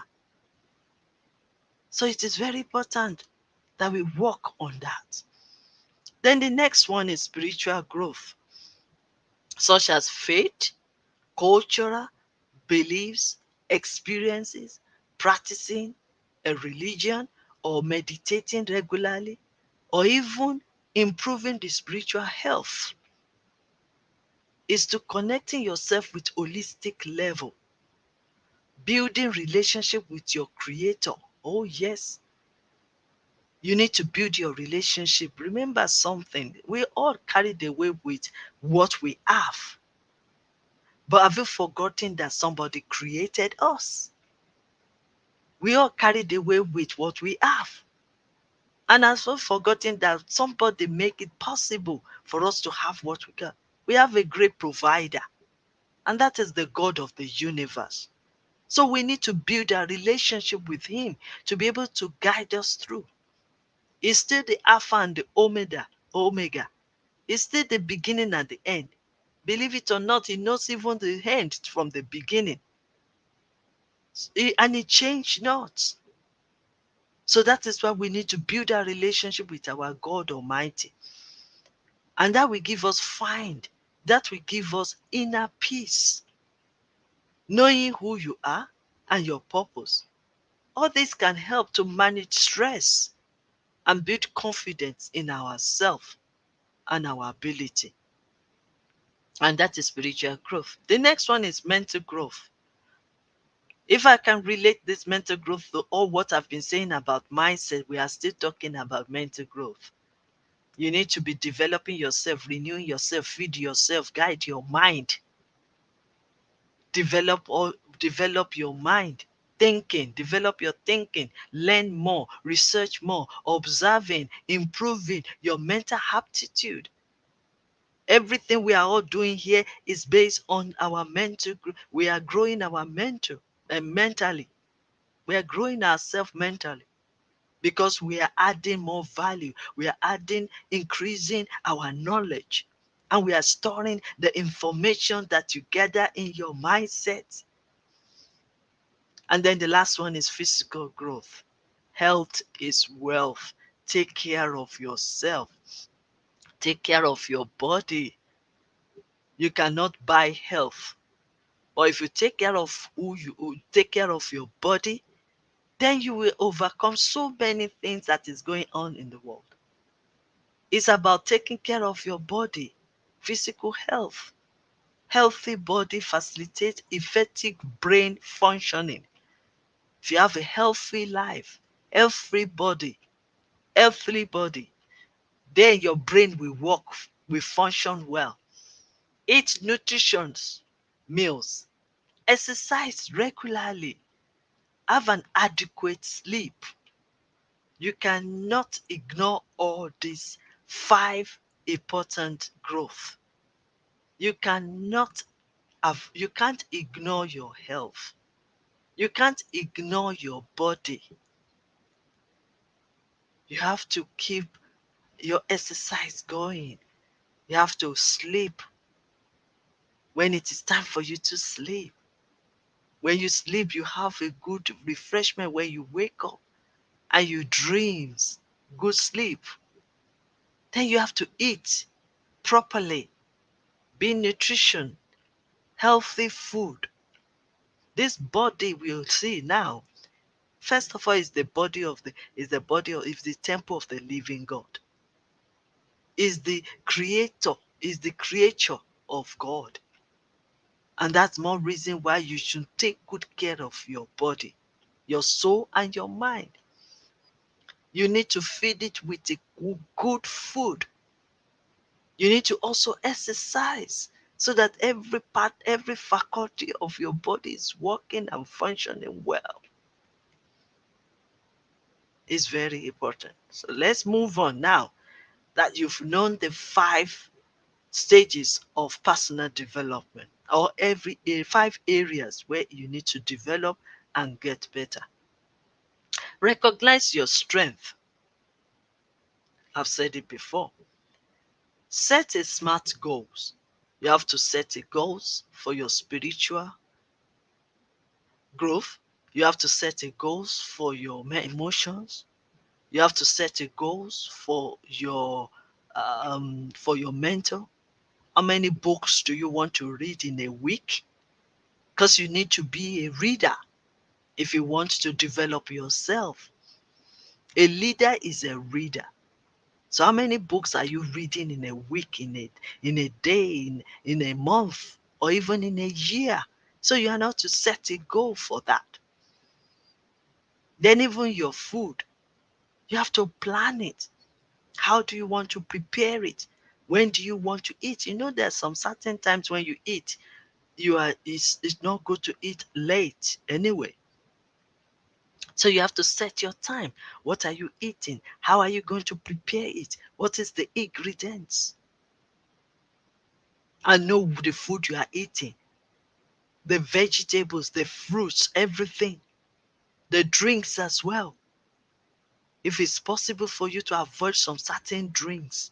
So it is very important that we work on that. Then the next one is spiritual growth, such as faith, cultural beliefs, experiences, practicing a religion or meditating regularly, or even improving the spiritual health is to connecting yourself with holistic level, building relationship with your creator. Oh yes, you need to build your relationship. Remember something, we all carried away with what we have. But have you forgotten that somebody created us? We all carried away with what we have. And also forgotten that somebody make it possible for us to have what we got. We have a great provider, and that is the God of the universe. So we need to build a relationship with him to be able to guide us through. He's still the Alpha and the Omega. He's still the beginning and the end. Believe it or not, he knows even the end from the beginning. And he changed not. So that is why we need to build our relationship with our God Almighty. And that will give us that will give us inner peace, knowing who you are and your purpose. All this can help to manage stress and build confidence in ourselves and our ability. And that is spiritual growth. The next one is mental growth. If I can relate this mental growth to all what I've been saying about mindset, we are still talking about mental growth. You need to be developing yourself, renewing yourself, feed yourself, guide your mind, develop your mind, thinking, develop your thinking, learn more, research more, observing, improving your mental aptitude. Everything we are all doing here is based on our mental. We are growing our mental and mentally. We are growing ourselves mentally because we are adding more value. We are adding, increasing our knowledge, and we are storing the information that you gather in your mindset. And then the last one is physical growth. Health is wealth. Take care of yourself. Take care of your body. You cannot buy health. But if you take care of who take care of your body, then you will overcome so many things that is going on in the world. It's about taking care of your body, physical health. Healthy body facilitates effective brain functioning. If you have a healthy life, healthy body, healthy body, then your brain will work, will function well. Eat nutritious meals, exercise regularly, have an adequate sleep. You cannot ignore all these five important growth. You can't ignore your health. You can't ignore your body. You have to keep your exercise going. You have to sleep when it is time for you to sleep. When you sleep, you have a good refreshment when you wake up and you dreams, good sleep. Then you have to eat properly, be nutrition, healthy food. This body we'll see now. First of all, is the temple of the living God. Is the creature of God. And that's more reason why you should take good care of your body, your soul, and your mind. You need to feed it with a good food. You need to also exercise so that every part, every faculty of your body is working and functioning well. It's very important. So let's move on now that you've known the five stages of personal development, or five areas where you need to develop and get better. Recognize your strength. I've said it before. Set a smart goals. You have to set a goals for your spiritual growth. You have to set a goals for your emotions. You have to set a goals for your mental. How many books do you want to read in a week? Because you need to be a reader if you want to develop yourself. A leader is a reader. So how many books are you reading in a week, in a day, in a month, or even in a year? So you are not to set a goal for that. Then even your food, you have to plan it. How do you want to prepare it? When do you want to eat? You know, there's some certain times when you eat, it's not good to eat late anyway. So you have to set your time. What are you eating? How are you going to prepare it? What is the ingredients? And know the food you are eating, the vegetables, the fruits, everything, the drinks as well. If it's possible for you to avoid some certain drinks.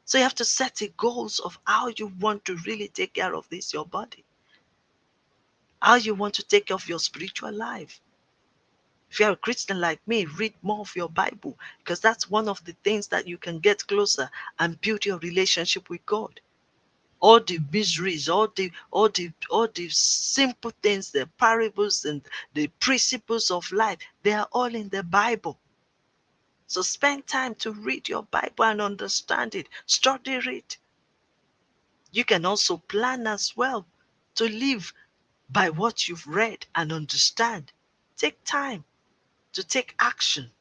So you have to set the goals of how you want to really take care of this, your body. How you want to take care of your spiritual life. If you're a Christian like me, read more of your Bible, because that's one of the things that you can get closer and build your relationship with God. All the miseries, all the simple things, the parables and the principles of life, they are all in the Bible. So spend time to read your Bible and understand it. Study it. You can also plan as well to live by what you've read and understand. Take time to take action.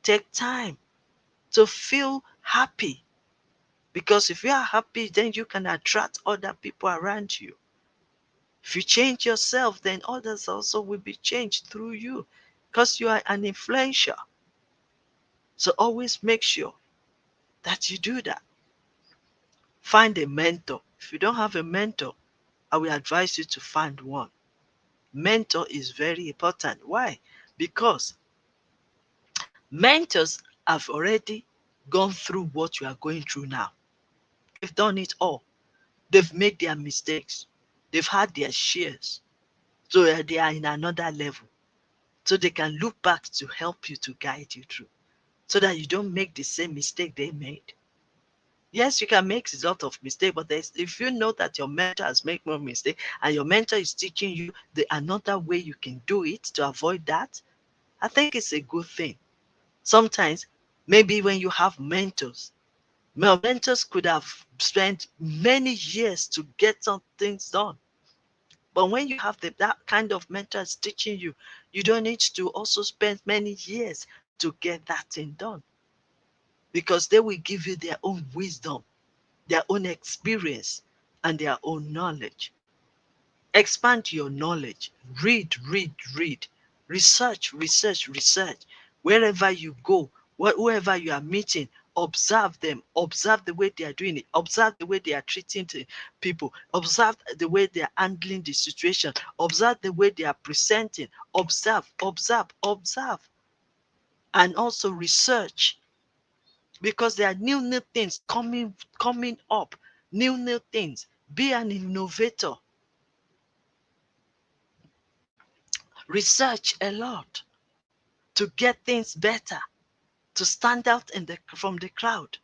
Take time to feel happy. Because if you are happy, then you can attract other people around you. If you change yourself, then others also will be changed through you because you are an influencer. So always make sure that you do that. Find a mentor. If you don't have a mentor, I will advise you to find one. Mentor is very important. Why? Because mentors have already gone through what you are going through now. They've done it all. They've made their mistakes. They've had their shares. So they are in another level. So they can look back to help you, to guide you through, so that you don't make the same mistake they made. Yes, you can make a lot of mistakes, but if you know that your mentor has made more mistake and your mentor is teaching you the another way you can do it to avoid that, I think it's a good thing. Sometimes, maybe when you have mentors, my mentors could have spent many years to get some things done. But when you have that kind of mentors teaching you, you don't need to also spend many years to get that thing done, because they will give you their own wisdom, their own experience, and their own knowledge. Expand your knowledge. Read, read, read. Research, research, research. Wherever you go, whoever you are meeting, observe them. Observe the way they are doing it. Observe the way they are treating the people. Observe the way they are handling the situation. Observe the way they are presenting. Observe, observe, observe. And also research, because there are new things coming up. New things. Be an innovator. Research a lot to get things better, to stand out from the crowd,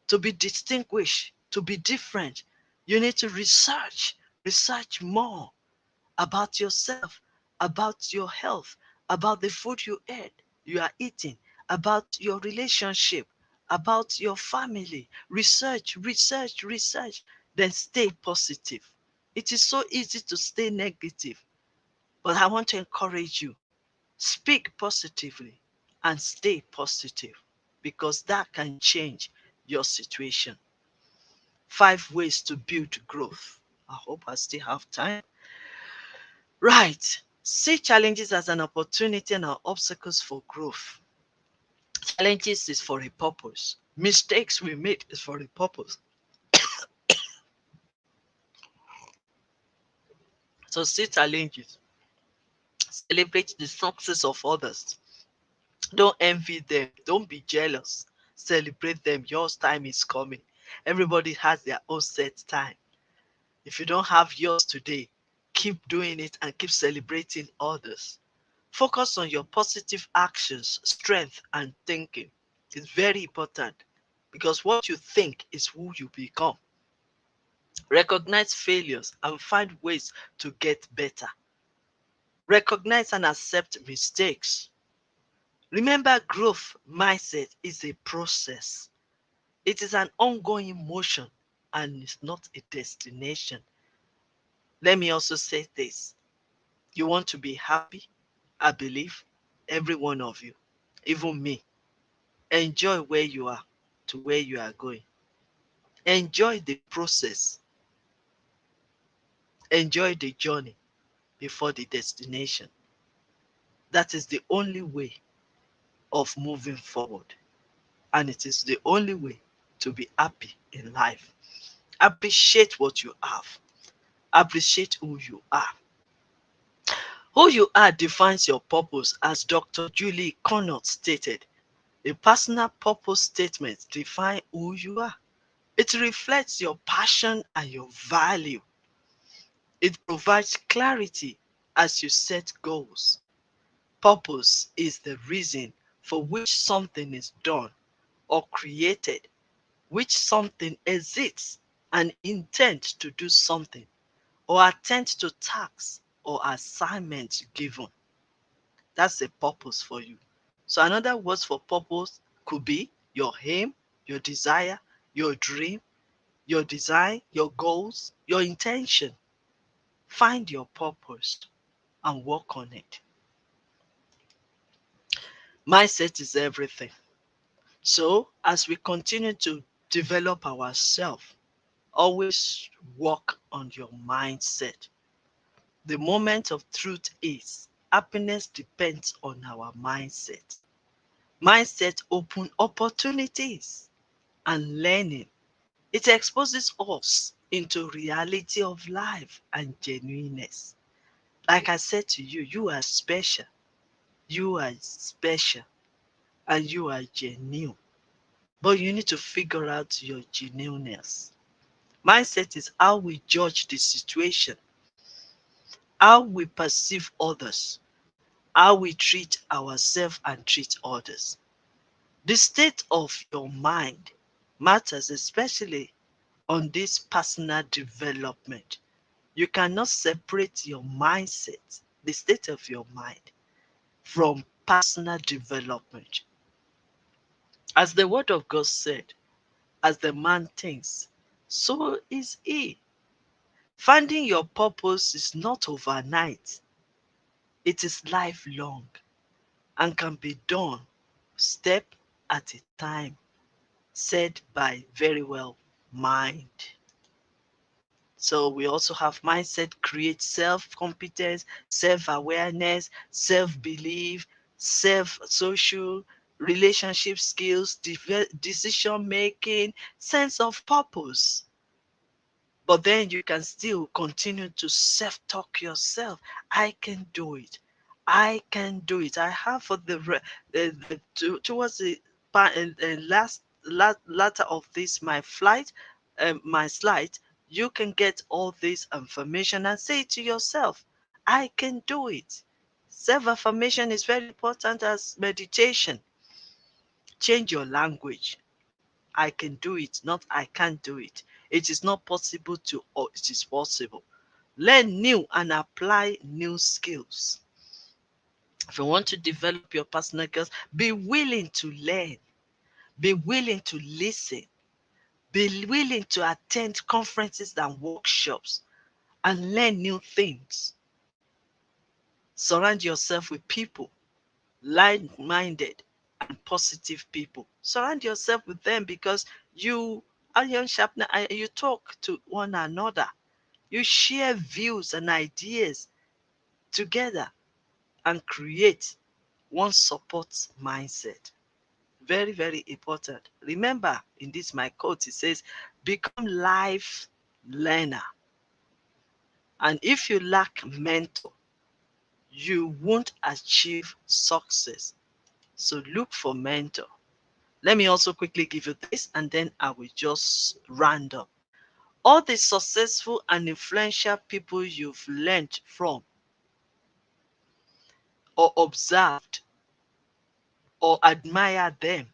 to be distinguished, to be different. You need to research more about yourself, about your health, about the food you are eating, about your relationship, about your family. Research, research, research. Then stay positive. It is so easy to stay negative, but I want to encourage you. Speak positively and stay positive, because that can change your situation. 5 ways to build growth. I hope I still have time. Right. See challenges as an opportunity and obstacles for growth. Challenges is for a purpose. Mistakes we make is for a purpose. So see challenges. Celebrate the success of others. Don't envy them. Don't be jealous. Celebrate them. Your time is coming. Everybody has their own set time. If you don't have yours today, keep doing it and keep celebrating others. Focus on your positive actions, strength, and thinking. It's very important, because what you think is who you become. Recognize failures and find ways to get better. Recognize and accept mistakes. Remember, growth mindset is a process. It is an ongoing motion and it's not a destination. Let me also say this. You want to be happy? I believe every one of you, even me, enjoy where you are to where you are going. Enjoy the process. Enjoy the journey before the destination. That is the only way of moving forward. And it is the only way to be happy in life. Appreciate what you have. Appreciate who you are. Who you are defines your purpose, as Dr. Julie Conant stated. A personal purpose statement defines who you are. It reflects your passion and your value. It provides clarity as you set goals. Purpose is the reason for which something is done or created, which something exists, an intent to do something, or attempt to task or assignment given. That's a purpose for you. So another words for purpose could be your aim, your desire, your dream, your design, your goals, your intention. Find your purpose and work on it. Mindset is everything. So as we continue to develop ourselves, always work on your mindset. The moment of truth is happiness depends on our mindset. Mindset open opportunities and learning. It exposes us into reality of life and genuineness. Like I said to you, you are special. You are special and you are genuine. But you need to figure out your genuineness. Mindset is how we judge the situation, how we perceive others, how we treat ourselves and treat others. The state of your mind matters, especially on this personal development. You cannot separate your mindset, the state of your mind, from personal development. As the word of God said, as the man thinks, so is he. Finding your purpose is not overnight, it is lifelong and can be done step at a time, said by very well mind. So we also have mindset creates self-competence, self-awareness, self-belief, self-social, relationship skills, decision making, sense of purpose. But then you can still continue to self-talk yourself. I can do it. I can do it. I have for towards the latter of this my slide. You can get all this information and say to yourself, I can do it. Self-affirmation is very important as meditation. Change your language. I can do it, not I can't do it. It is not possible to, or it is possible. Learn new and apply new skills. If you want to develop your personal skills, be willing to learn, be willing to listen, be willing to attend conferences and workshops and learn new things. Surround yourself with people, like-minded and positive people. Surround yourself with them because you, Iron Sharpner, you talk to one another. You share views and ideas together and create one support mindset. Very, very important. Remember, in this my quote, it says, become life learner. And if you lack mentor, you won't achieve success. So look for mentor. Let me also quickly give you this and then I will just round up. All the successful and influential people you've learned from or observed or admire them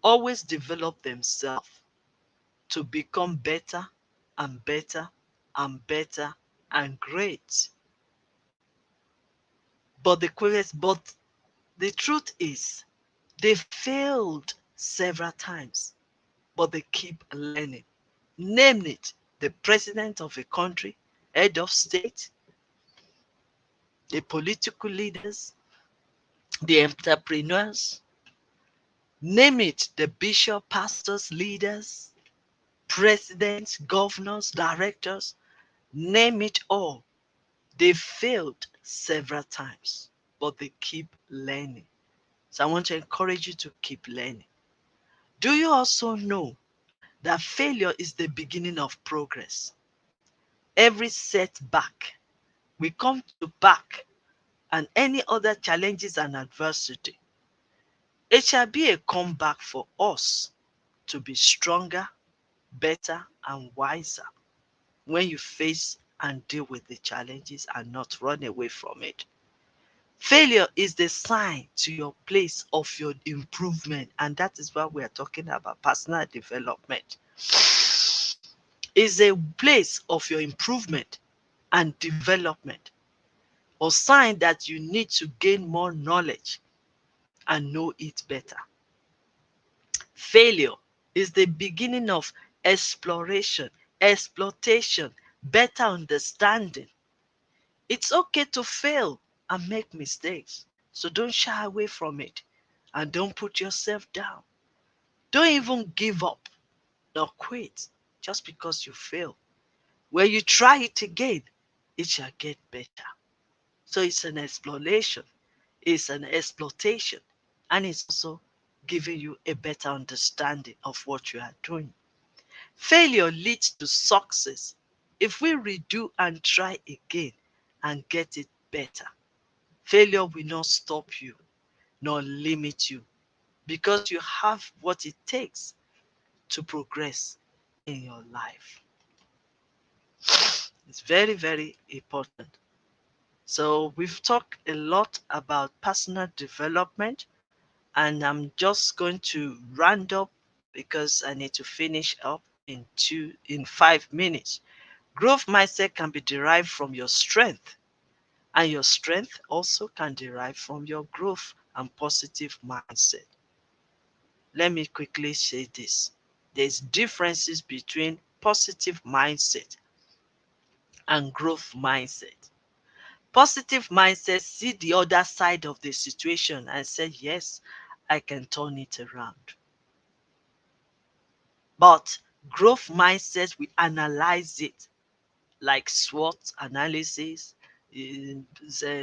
always develop themselves to become better and better and better and great. But the truth is they failed several times, but they keep learning. Name it, the president of a country, head of state, the political leaders, the entrepreneurs, name it, the bishop, pastors, leaders, presidents, governors, directors, name it all. They failed several times, but they keep learning. So I want to encourage you to keep learning. Do you also know that failure is the beginning of progress? Every setback we come to back and any other challenges and adversity, it shall be a comeback for us to be stronger, better, and wiser when you face and deal with the challenges and not run away from it. Failure is the sign to your place of your improvement, and that is why we are talking about personal development. Is a place of your improvement and development, or sign that you need to gain more knowledge and know it better. Failure is the beginning of exploration, exploitation, better understanding. It's okay to fail and make mistakes. So don't shy away from it and don't put yourself down. Don't even give up or quit just because you fail. When you try it again, it shall get better. So it's an exploration, it's an exploitation, and it's also giving you a better understanding of what you are doing. Failure leads to success if we redo and try again and get it better. Failure will not stop you nor limit you because you have what it takes to progress in your life. It's very, very important. So, we've talked a lot about personal development, and I'm just going to round up because I need to finish up in 5 minutes. Growth mindset can be derived from your strength, and your strength also can derive from your growth and positive mindset. Let me quickly say this. There's differences between positive mindset and growth mindset. Positive mindset see the other side of the situation and say, yes, I can turn it around. But growth mindset, we analyze it like SWOT analysis,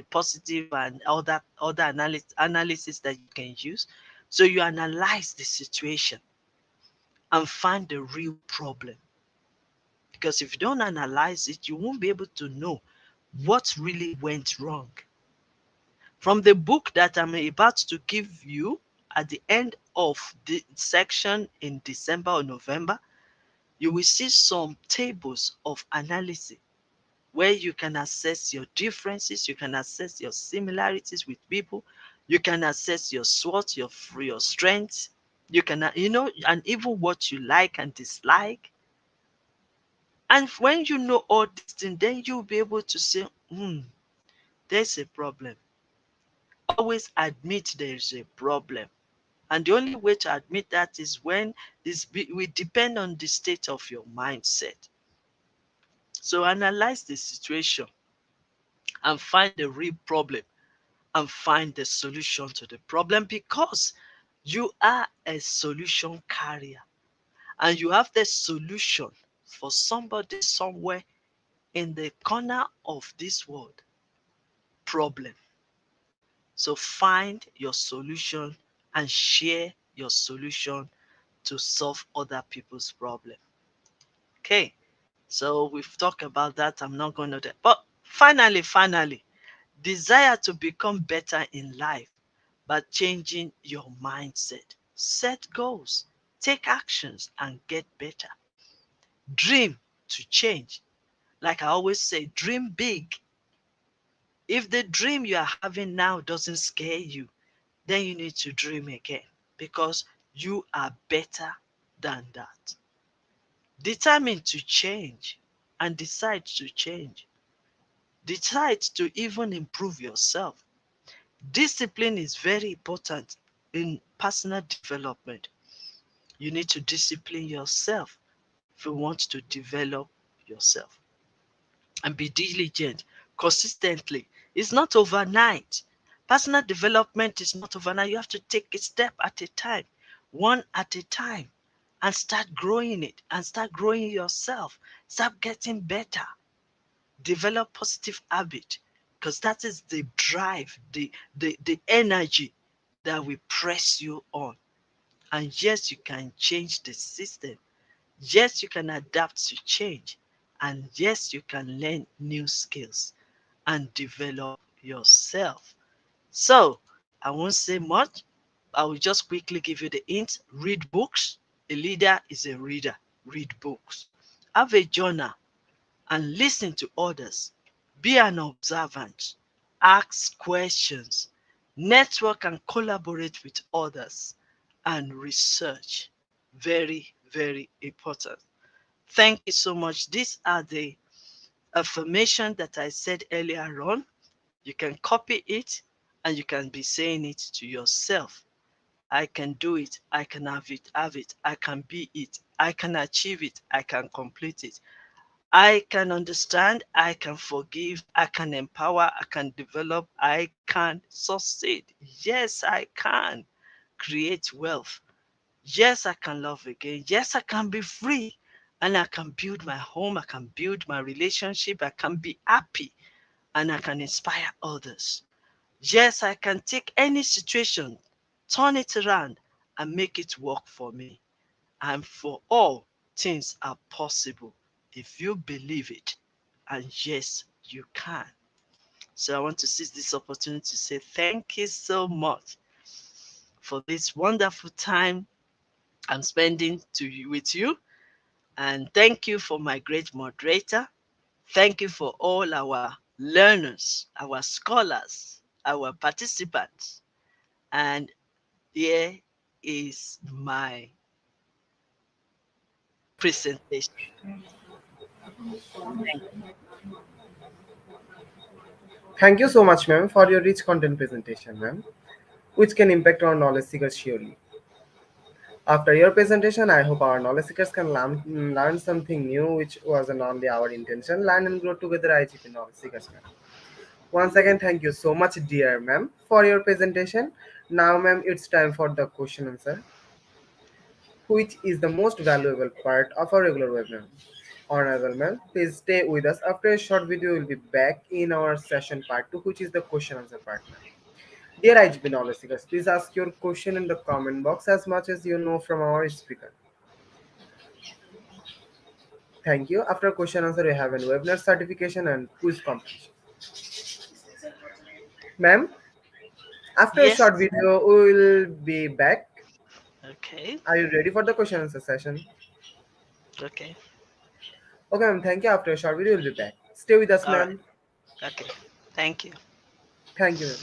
positive and other analysis that you can use. So you analyze the situation and find the real problem. Because if you don't analyze it, you won't be able to know what really went wrong. From the book that I'm about to give you at the end of the section in December or November, you will see some tables of analysis where you can assess your differences, you can assess your similarities with people, you can assess your SWOT, your strengths, you can, and even what you like and dislike. And when you know all these things, then you'll be able to say, there's a problem. Always admit there is a problem. And the only way to admit that is when we depend on the state of your mindset. So analyze the situation and find the real problem and find the solution to the problem, because you are a solution carrier and you have the solution for somebody somewhere in the corner of this world problem. So find your solution and share your solution to solve other people's problem. Okay, so we've talked about that. I'm not going to do that. But finally, desire to become better in life by changing your mindset. Set goals, take actions, and get better. Dream to change. Like I always say, dream big. If the dream you are having now doesn't scare you, then you need to dream again because you are better than that. Determine to change and decide to change. Decide to even improve yourself. Discipline is very important in personal development. You need to discipline yourself if you want to develop yourself. And be diligent consistently. It's not overnight. Personal development is not overnight. You have to take a step at a time, one at a time, and start growing it and start growing yourself. Start getting better. Develop positive habit because that is the drive, the energy that will press you on. And yes, you can change the system. Yes, you can adapt to change. And yes, you can learn new skills and develop yourself. So, I won't say much. I will just quickly give you the hint. Read books. A leader is a reader. Read books. Have a journal and listen to others. Be an observant. ask questions, network and collaborate with others, and research. Very, very important. Thank you so much. These are the affirmation that I said earlier on. You can copy it and you can be saying it to yourself. I can do it. I can have it. I can be it. I can achieve it. I can complete it. I can understand. I can forgive. I can empower. I can develop. I can succeed. Yes, I can create wealth. Yes, I can love again. Yes, I can be free. And I can build my home. I can build my relationship. I can be happy and I can inspire others. Yes, I can take any situation, turn it around, and make it work for me. And for all things are possible if you believe it. And yes, you can. So I want to seize this opportunity to say thank you so much for this wonderful time I'm spending with you. And thank you for my great moderator. Thank you for all our learners, our scholars, our participants. And here is my presentation. Thank you so much, ma'am, for your rich content presentation, ma'am, which can impact our knowledge seekers surely. After your presentation, I hope our knowledge seekers can learn something new, which wasn't only our intention. Learn and grow together, IGP knowledge seekers, ma'am. Once again, thank you so much, dear ma'am, for your presentation. Now, ma'am, it's time for the question answer. Which is the most valuable part of our regular webinar? Honorable ma'am, please stay with us. After a short video, we'll be back in our session part 2, which is the question answer part. Dear IGP knowledge seekers, please ask your question in the comment box as much as you know from our speaker. Thank you. After question answer, we have a webinar certification and quiz competition. Ma'am, after a Yes. short video, we will be back. Okay. Are you ready for the question answer session? Okay. Okay, ma'am. Thank you. After a short video, we'll be back. Stay with us, All right. ma'am. Okay. Thank you. Thank you, ma'am.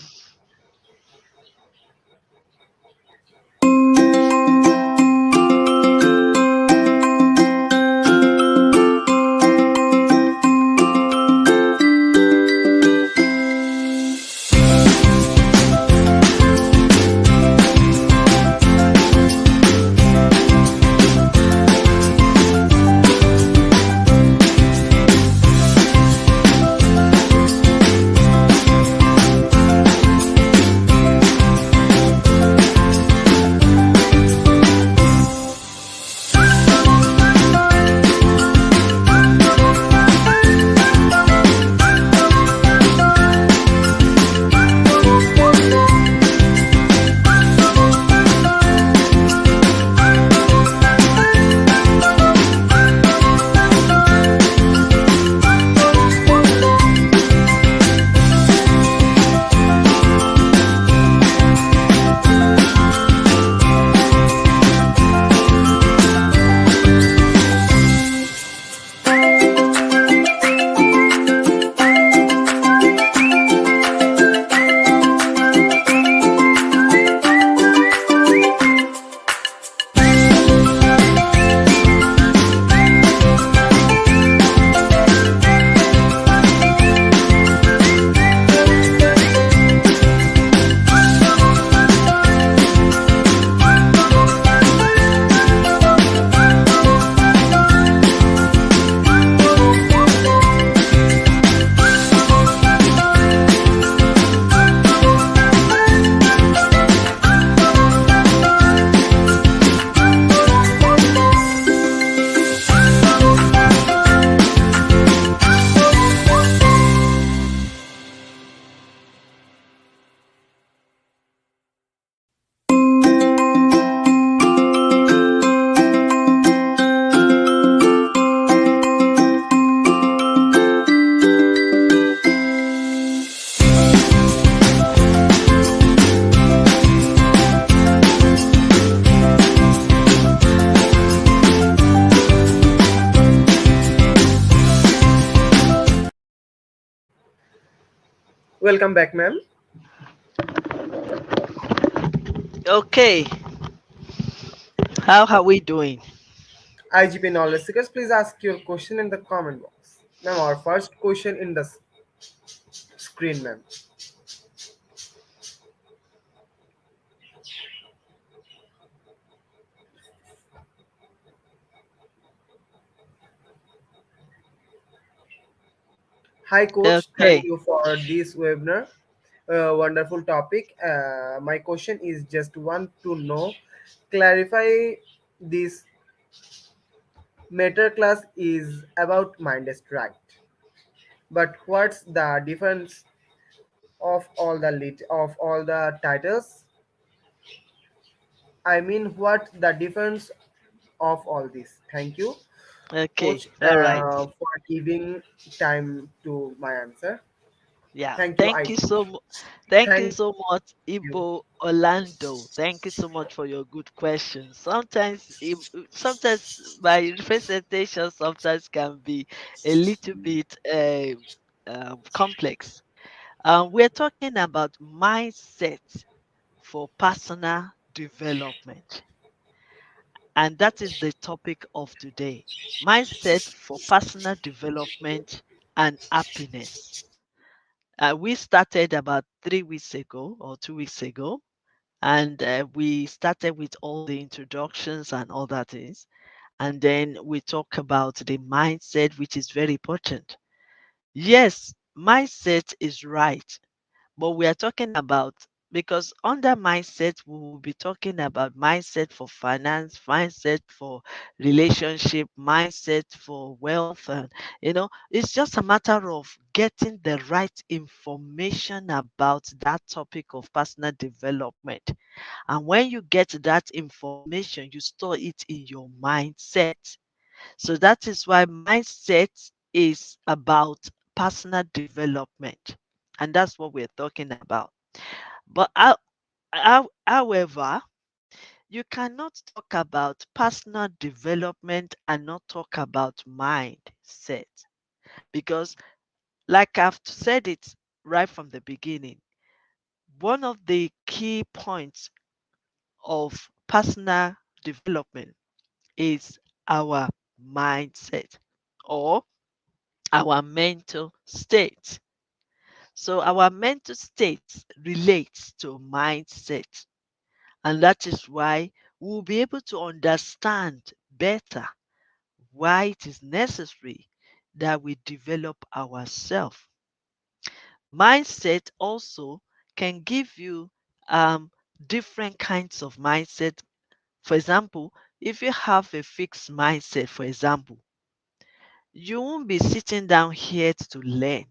Welcome back, ma'am. Okay, how are we doing? IGP knowledge seekers, please ask your question in the comment box. Ma'am, our first question in the screen, ma'am. Hi, coach. Thank Okay, you for this webinar. Wonderful topic. My question is just want to know, clarify this matter class is about mindest, right? But what's the difference of all the titles? I mean, what the difference of all this? Thank you, okay, coach, all right. for giving time to my answer. Yeah, Thank you. thank you so much. Thank you Thank so much, you. Ibo Orlando. Thank you so much for your good questions. Sometimes my presentation sometimes can be a little bit complex. We're talking about mindset for personal development, and that is the topic of today. Mindset for personal development and happiness. We started about 3 weeks ago or 2 weeks ago, and we started with all the introductions and all that is. And then we talk about the mindset, which is very important. Yes, mindset is right, but we are talking about, because under mindset we will be talking about mindset for finance, mindset for relationship, mindset for wealth, and it's just a matter of getting the right information about that topic of personal development. And when you get that information, you store it in your mindset. So that is why mindset is about personal development, and that's what we're talking about. But however, you cannot talk about personal development and not talk about mindset, because, like I've said it right from the beginning, one of the key points of personal development is our mindset, or our mental state. So our mental state relates to mindset. And that is why we'll be able to understand better why it is necessary that we develop ourselves. Mindset also can give you different kinds of mindset. For example, if you have a fixed mindset, for example, you won't be sitting down here to learn,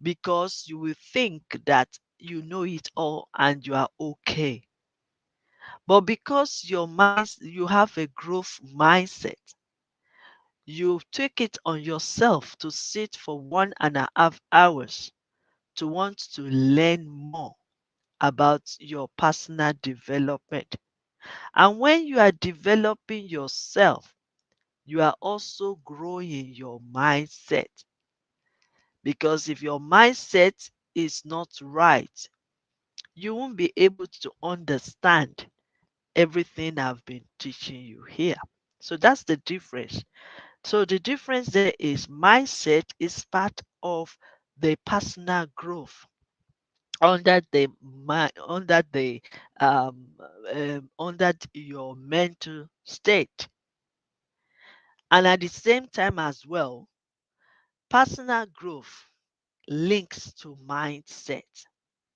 because you will think that you know it all and you are okay. But because you have a growth mindset, you take it on yourself to sit for 1.5 hours to want to learn more about your personal development. And when you are developing yourself, you are also growing your mindset. Because if your mindset is not right, you won't be able to understand everything I've been teaching you here. So that's the difference. So the difference there is mindset is part of the personal growth under um, under your mental state, and at the same time as well, personal growth links to mindset,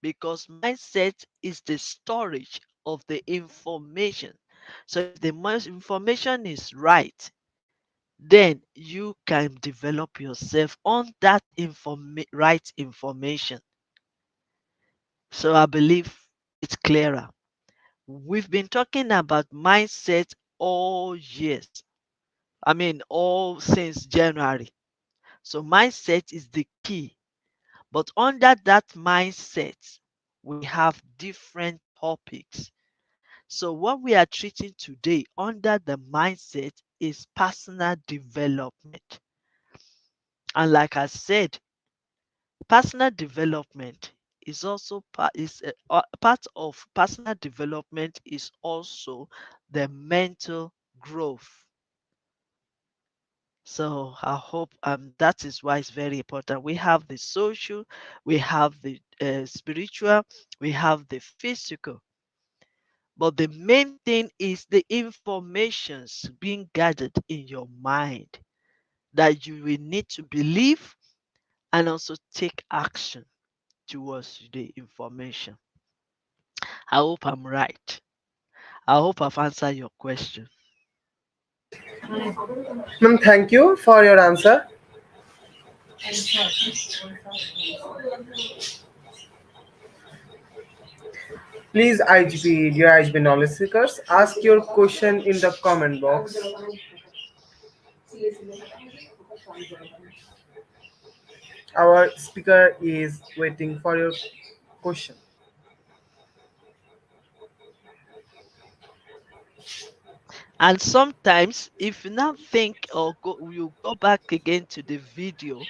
because mindset is the storage of the information. So if the information is right, then you can develop yourself on that right information. So I believe it's clearer. We've been talking about mindset all years. I mean, all since January. So mindset is the key. But under that mindset, we have different topics. So what we are treating today under the mindset is personal development. And like I said, personal development is also part of personal development is also the mental growth. So I hope that is why it's very important. We have the social, we have the spiritual, we have the physical. But the main thing is the informations being gathered in your mind that you will need to believe and also take action towards the information. I hope I'm right. I hope I've answered your question. Ma'am, thank you for your answer. Please, IGP, dear IGP knowledge seekers, ask your question in the comment box. Our speaker is waiting for your question. And sometimes, if you now think or you go back again to the video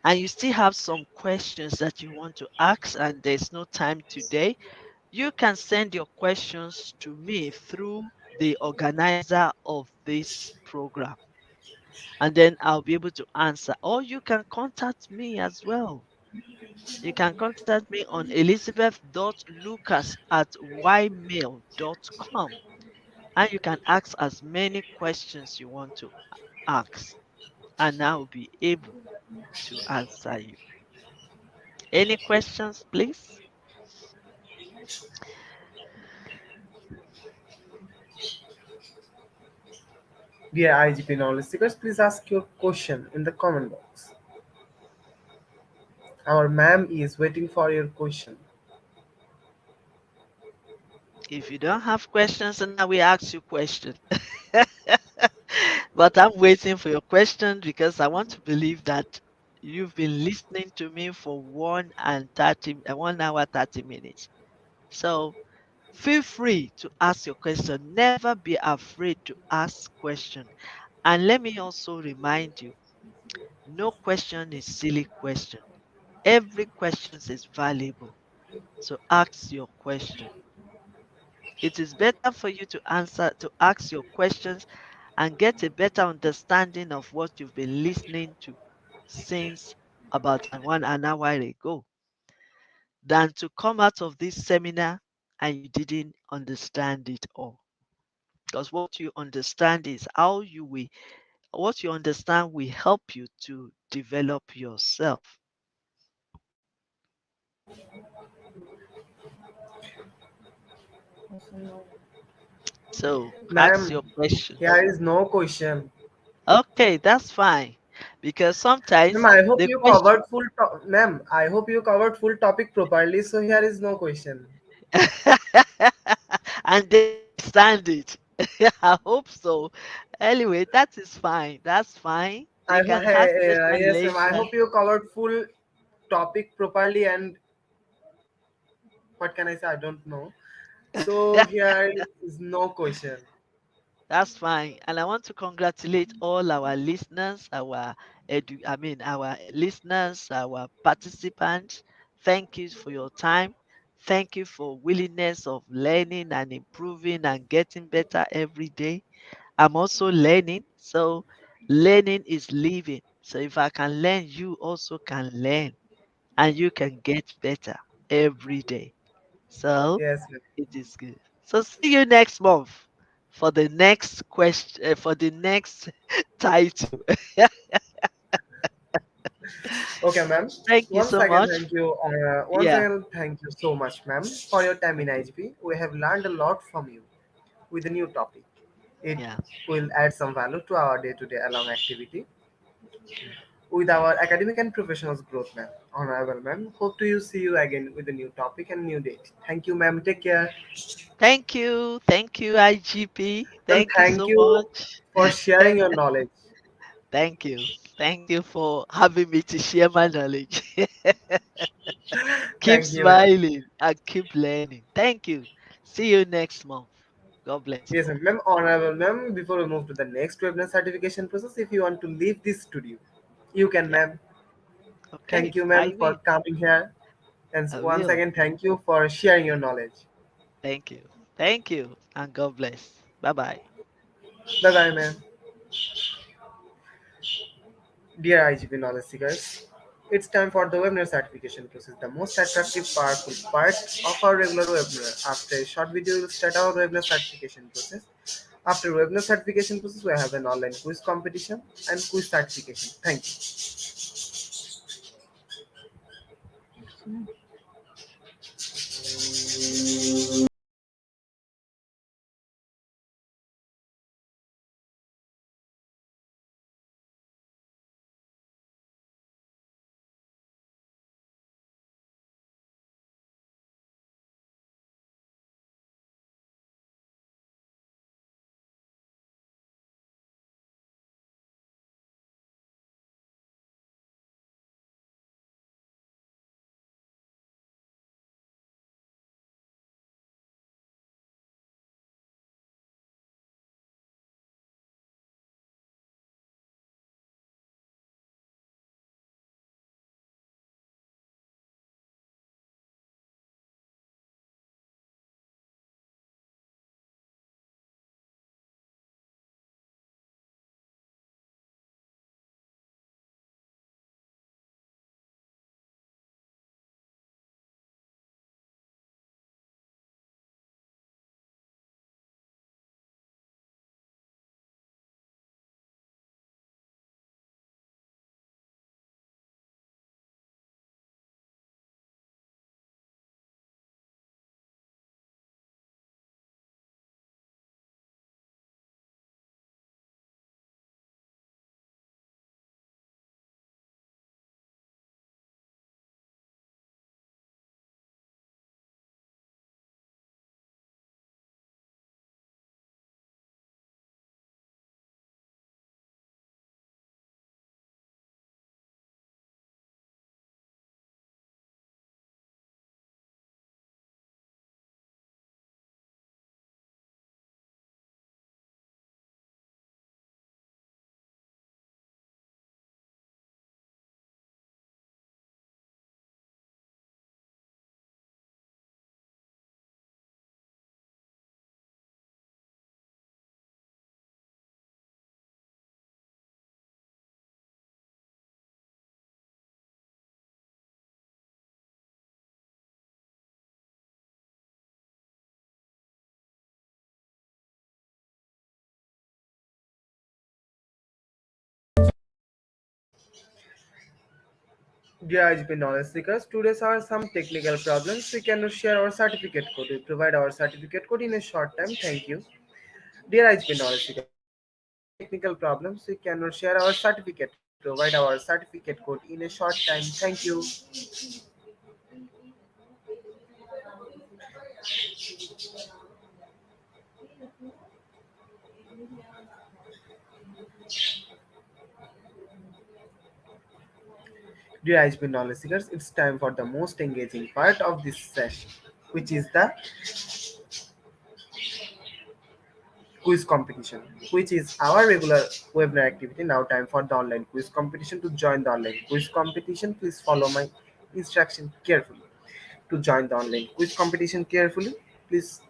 and you still have some questions that you want to ask and there's no time today, you can send your questions to me through the organizer of this program, and then I'll be able to answer. Or you can contact me as well. You can contact me on elizabeth.lucas@ymail.com, and you can ask as many questions you want to ask, and I will be able to answer you. Any questions, please? Dear IGP knowledge seekers, please ask your question in the comment box. Our ma'am is waiting for your question. If you don't have questions, and I will ask you questions. But I'm waiting for your question because I want to believe that you've been listening to me for 1 hour 30 minutes. So feel free to ask your question. Never be afraid to ask question. And let me also remind you, no question is silly question. Every question is valuable. So ask your question. It is better for you to ask your questions and get a better understanding of what you've been listening to since about an hour ago than to come out of this seminar and you didn't understand it all. Because what you understand is what you understand will help you to develop yourself. So ask Ma'am, your questions. here is no question. Okay, that's fine. Because Ma'am, sometimes I hope the you question covered ma'am, I hope you covered full topic properly, so here is no question. and they understand it. I hope so. Anyway, that is fine. That's fine. I You hope, can ask yes, question ma'am. I later. hope you covered full topic properly, and what can I say? I don't know. So here is no question. That's fine. And I want to congratulate all our listeners, our listeners, our participants. Thank you for your time. Thank you for willingness of learning and improving and getting better every day. I'm also learning. So learning is living. So if I can learn, you also can learn and you can get better every day. So Yes, ma'am. it is good. So see you next month for the next question, for the next title. Okay, ma'am. Thank you so much. Once Yeah, again, thank you so much, ma'am, for your time in thank you. IGP. We have learned a lot from you with a new topic. It Yeah, will add some value to our day-to-day along activity with our academic and professional growth, ma'am. Honorable ma'am. Hope to you see you again with a new topic and new date. Thank you, ma'am. Take care. thank you. Thank you, IGP. Ma'am, Thank you thank so you much. for sharing your knowledge. Thank you. Thank you for having me to share my knowledge. Keep Thank you, ma'am. smiling and keep learning. Thank you. See you next month. God bless you. Yes, ma'am. Ma'am, honorable ma'am, before we move to the next webinar certification process, if you want to leave this studio, you can, Yeah. ma'am. Okay, Thank you, I ma'am, for will. coming here. And I once will. again, thank you for sharing your knowledge. Thank you. Thank you. And God bless. Bye bye. Bye bye, ma'am. Dear IGP knowledge seekers, it's time for the webinar certification process, the most attractive, powerful part of our regular webinar. After a short video, we'll start our webinar certification process. After webinar certification process, we have an online quiz competition and quiz certification. Thank you. Dear IGP knowledge seekers, today are some technical problems. We cannot share our certificate code. We provide our certificate code in a short time. Thank you. Dear IGP knowledge seekers, today are some technical problems. We cannot share our certificate. We provide our certificate code in a short time. Thank you. Dear IGP knowledge seekers, it's time for the most engaging part of this session, which is the quiz competition, which is our regular webinar activity. Now time for the online quiz competition. To join the online quiz competition, please follow my instruction carefully. To join the online quiz competition carefully, please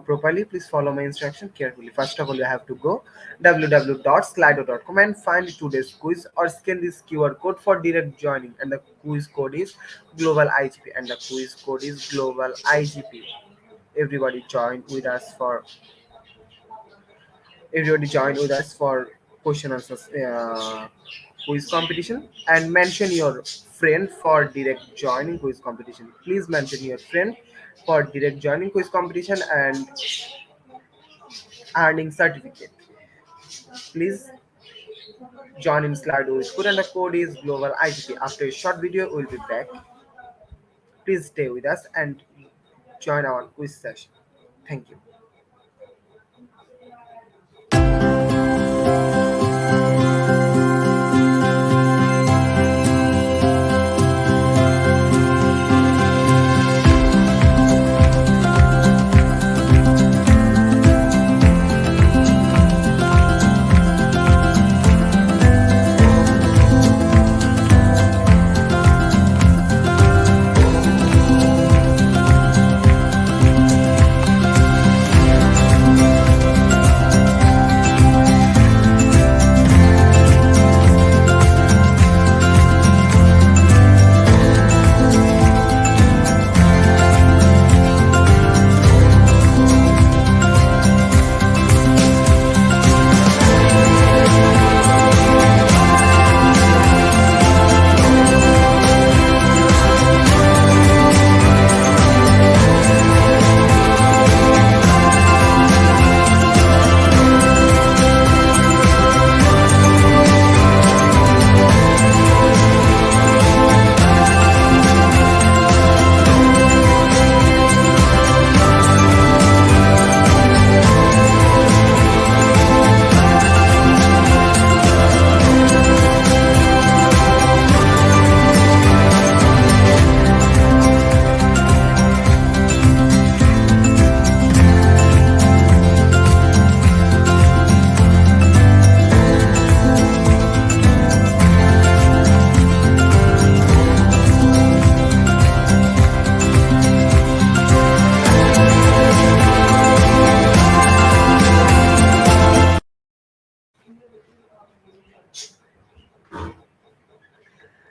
properly, please follow my instruction carefully. First of all, you have to go www.slido.com and find today's quiz or scan this QR code for direct joining. And the quiz code is Global IGP. And the quiz code is Global IGP. Everybody join with us for Everybody join with us for question answers quiz competition, and mention your friend for direct joining quiz competition. Please mention your friend for direct joining quiz competition and earning certificate. Please join in Slido with code, and the code is Global IGP. After a short video, we'll be back. Please stay with us and join our quiz session. Thank you.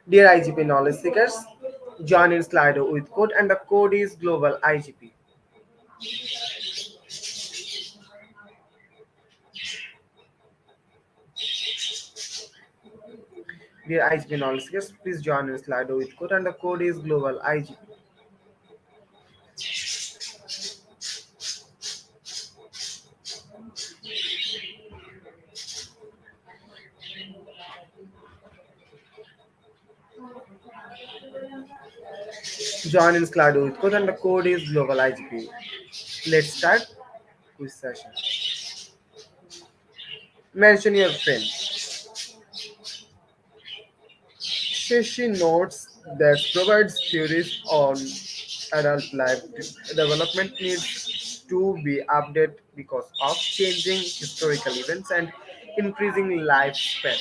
Dear IGP knowledge seekers, join in Slido with code and the code is global IGP. Dear IGP knowledge seekers, please join in Slido with code and the code is global IGP. Join in Slido with code and the code is global IGP. Let's start quiz session. Mention your friend. Shashi notes that provides theories on adult life development needs to be updated because of changing historical events and increasing lifespan.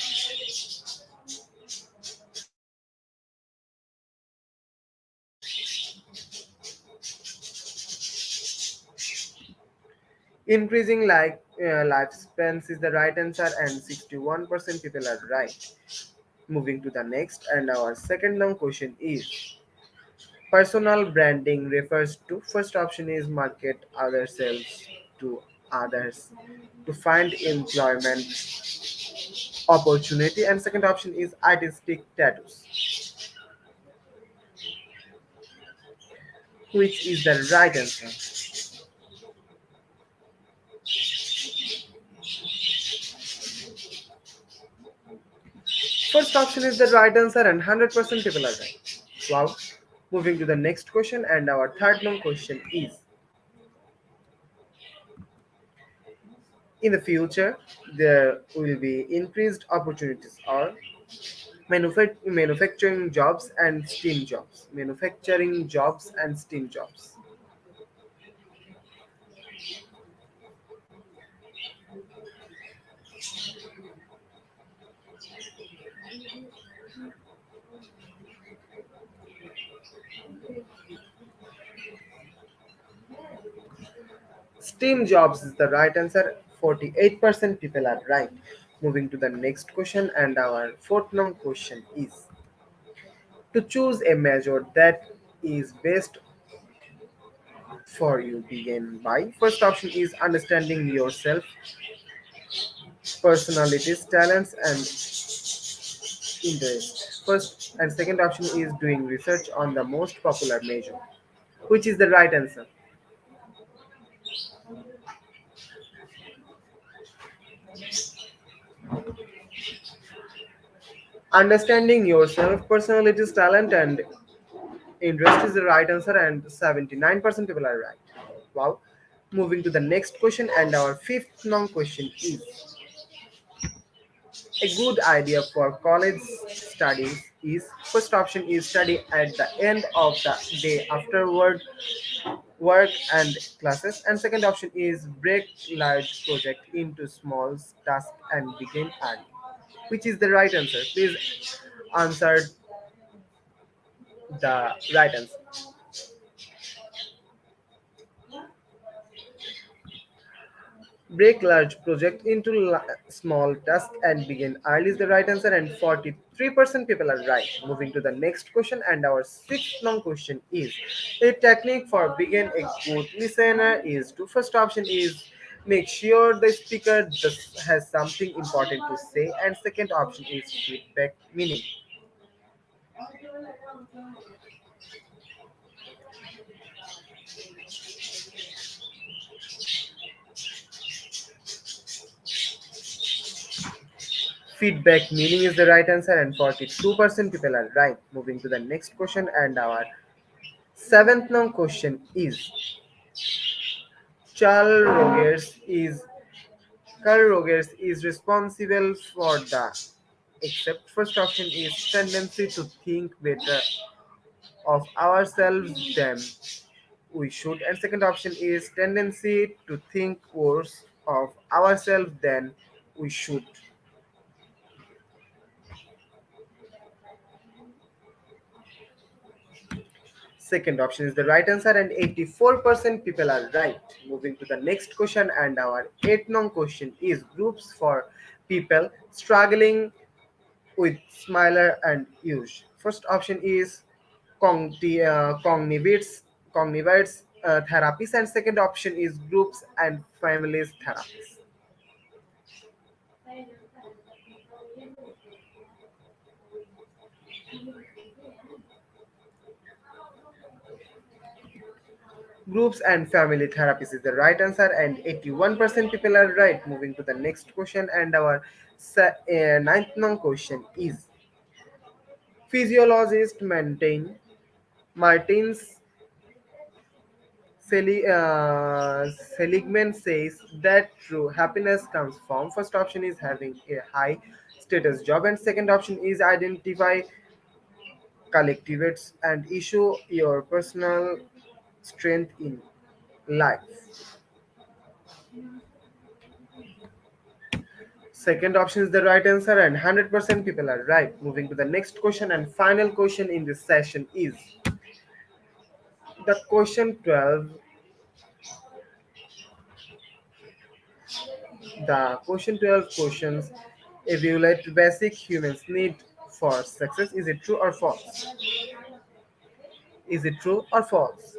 Increasing lifespans is the right answer, and 61% people are right. Moving to the next, and our second long question is personal branding refers to first option is market ourselves to others to find employment opportunity, and second option is artistic tattoos. Which is the right answer? First option is the right answer, and 100% people are right. Wow. Moving to the next question, and our third long question is in the future there will be increased opportunities or manufacturing jobs and STEAM jobs. Manufacturing jobs and STEAM jobs. STEAM jobs is the right answer. 48% people are right. Moving to the next question, and our fourth long question is to choose a major that is best for you begin by. First option is understanding yourself, personalities, talents, and interest. First and second option is doing research on the most popular major. Which is the right answer? Understanding yourself, personalities, talent, and interest is the right answer, and 79% people are right. Wow. Moving to the next question, and our fifth long question is a good idea for college studies is first option is study at the end of the day after work and classes, and second option is break large project into small tasks and begin early. Which is the right answer? Please answer the right answer. Break large project into small tasks and begin early is the right answer, and 43% people are right. Moving to the next question, and our sixth long question is a technique for begin a good listener is to first option is make sure the speaker has something important to say, and second option is feedback meaning. Feedback meaning is the right answer, and 42% people are right. Moving to the next question, and our seventh long question is Charles Rogers is Carl Rogers is responsible for the except first option is tendency to think better of ourselves than we should, and second option is tendency to think worse of ourselves than we should. Second option is the right answer, and 84% people are right. Moving to the next question, and our eighth long question is groups for people struggling with smiler and use. First option is cognivites therapies, and second option is groups and families therapies. Groups and family therapies is the right answer, and 81% people are right. Moving to the next question, and our ninth question is: physiologist Martins Seligman says that true happiness comes from. First option is having a high status job, and second option is identify collectivates and issue your personal strength in life. Second option is the right answer, and 100% people are right. Moving to the next question and final question in this session is the question 12. The question 12 questions evaluate basic humans need for success. Is it true or false? Is it true or false?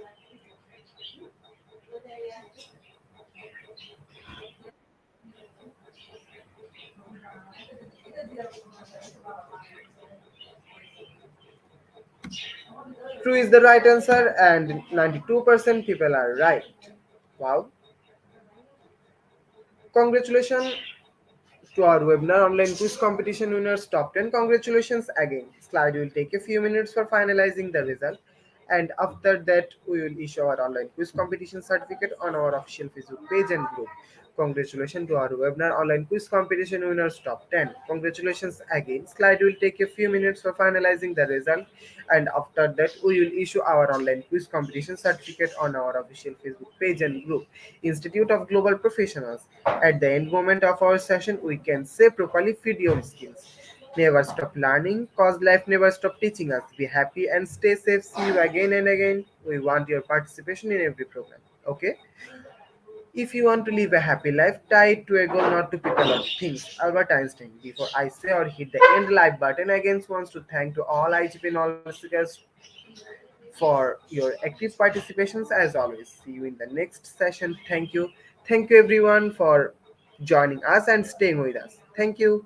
True is the right answer, and 92% people are right. Wow. Congratulations to our webinar online quiz competition winners top 10. Congratulations again. Slide will take a few minutes for finalizing the result, and after that we will issue our online quiz competition certificate on our official Facebook page and group. Congratulations to our webinar online quiz competition winners top 10. Congratulations again. Slide will take a few minutes for finalizing the result, and after that we will issue our online quiz competition certificate on our official Facebook page and group. Institute of Global Professionals. At the end moment of our session, we can say properly feed your skills. Never stop learning, cause life never stop teaching us. Be happy and stay safe. See you again and again. We want your participation in every program. Okay? If you want to live a happy life, tie it to a goal, not to people or things. Albert Einstein. Before I say or hit the end live button, again wants to thank to all IGP knowledge seekers for your active participations as always. See you in the next session. Thank you. Thank you everyone for joining us and staying with us. Thank you.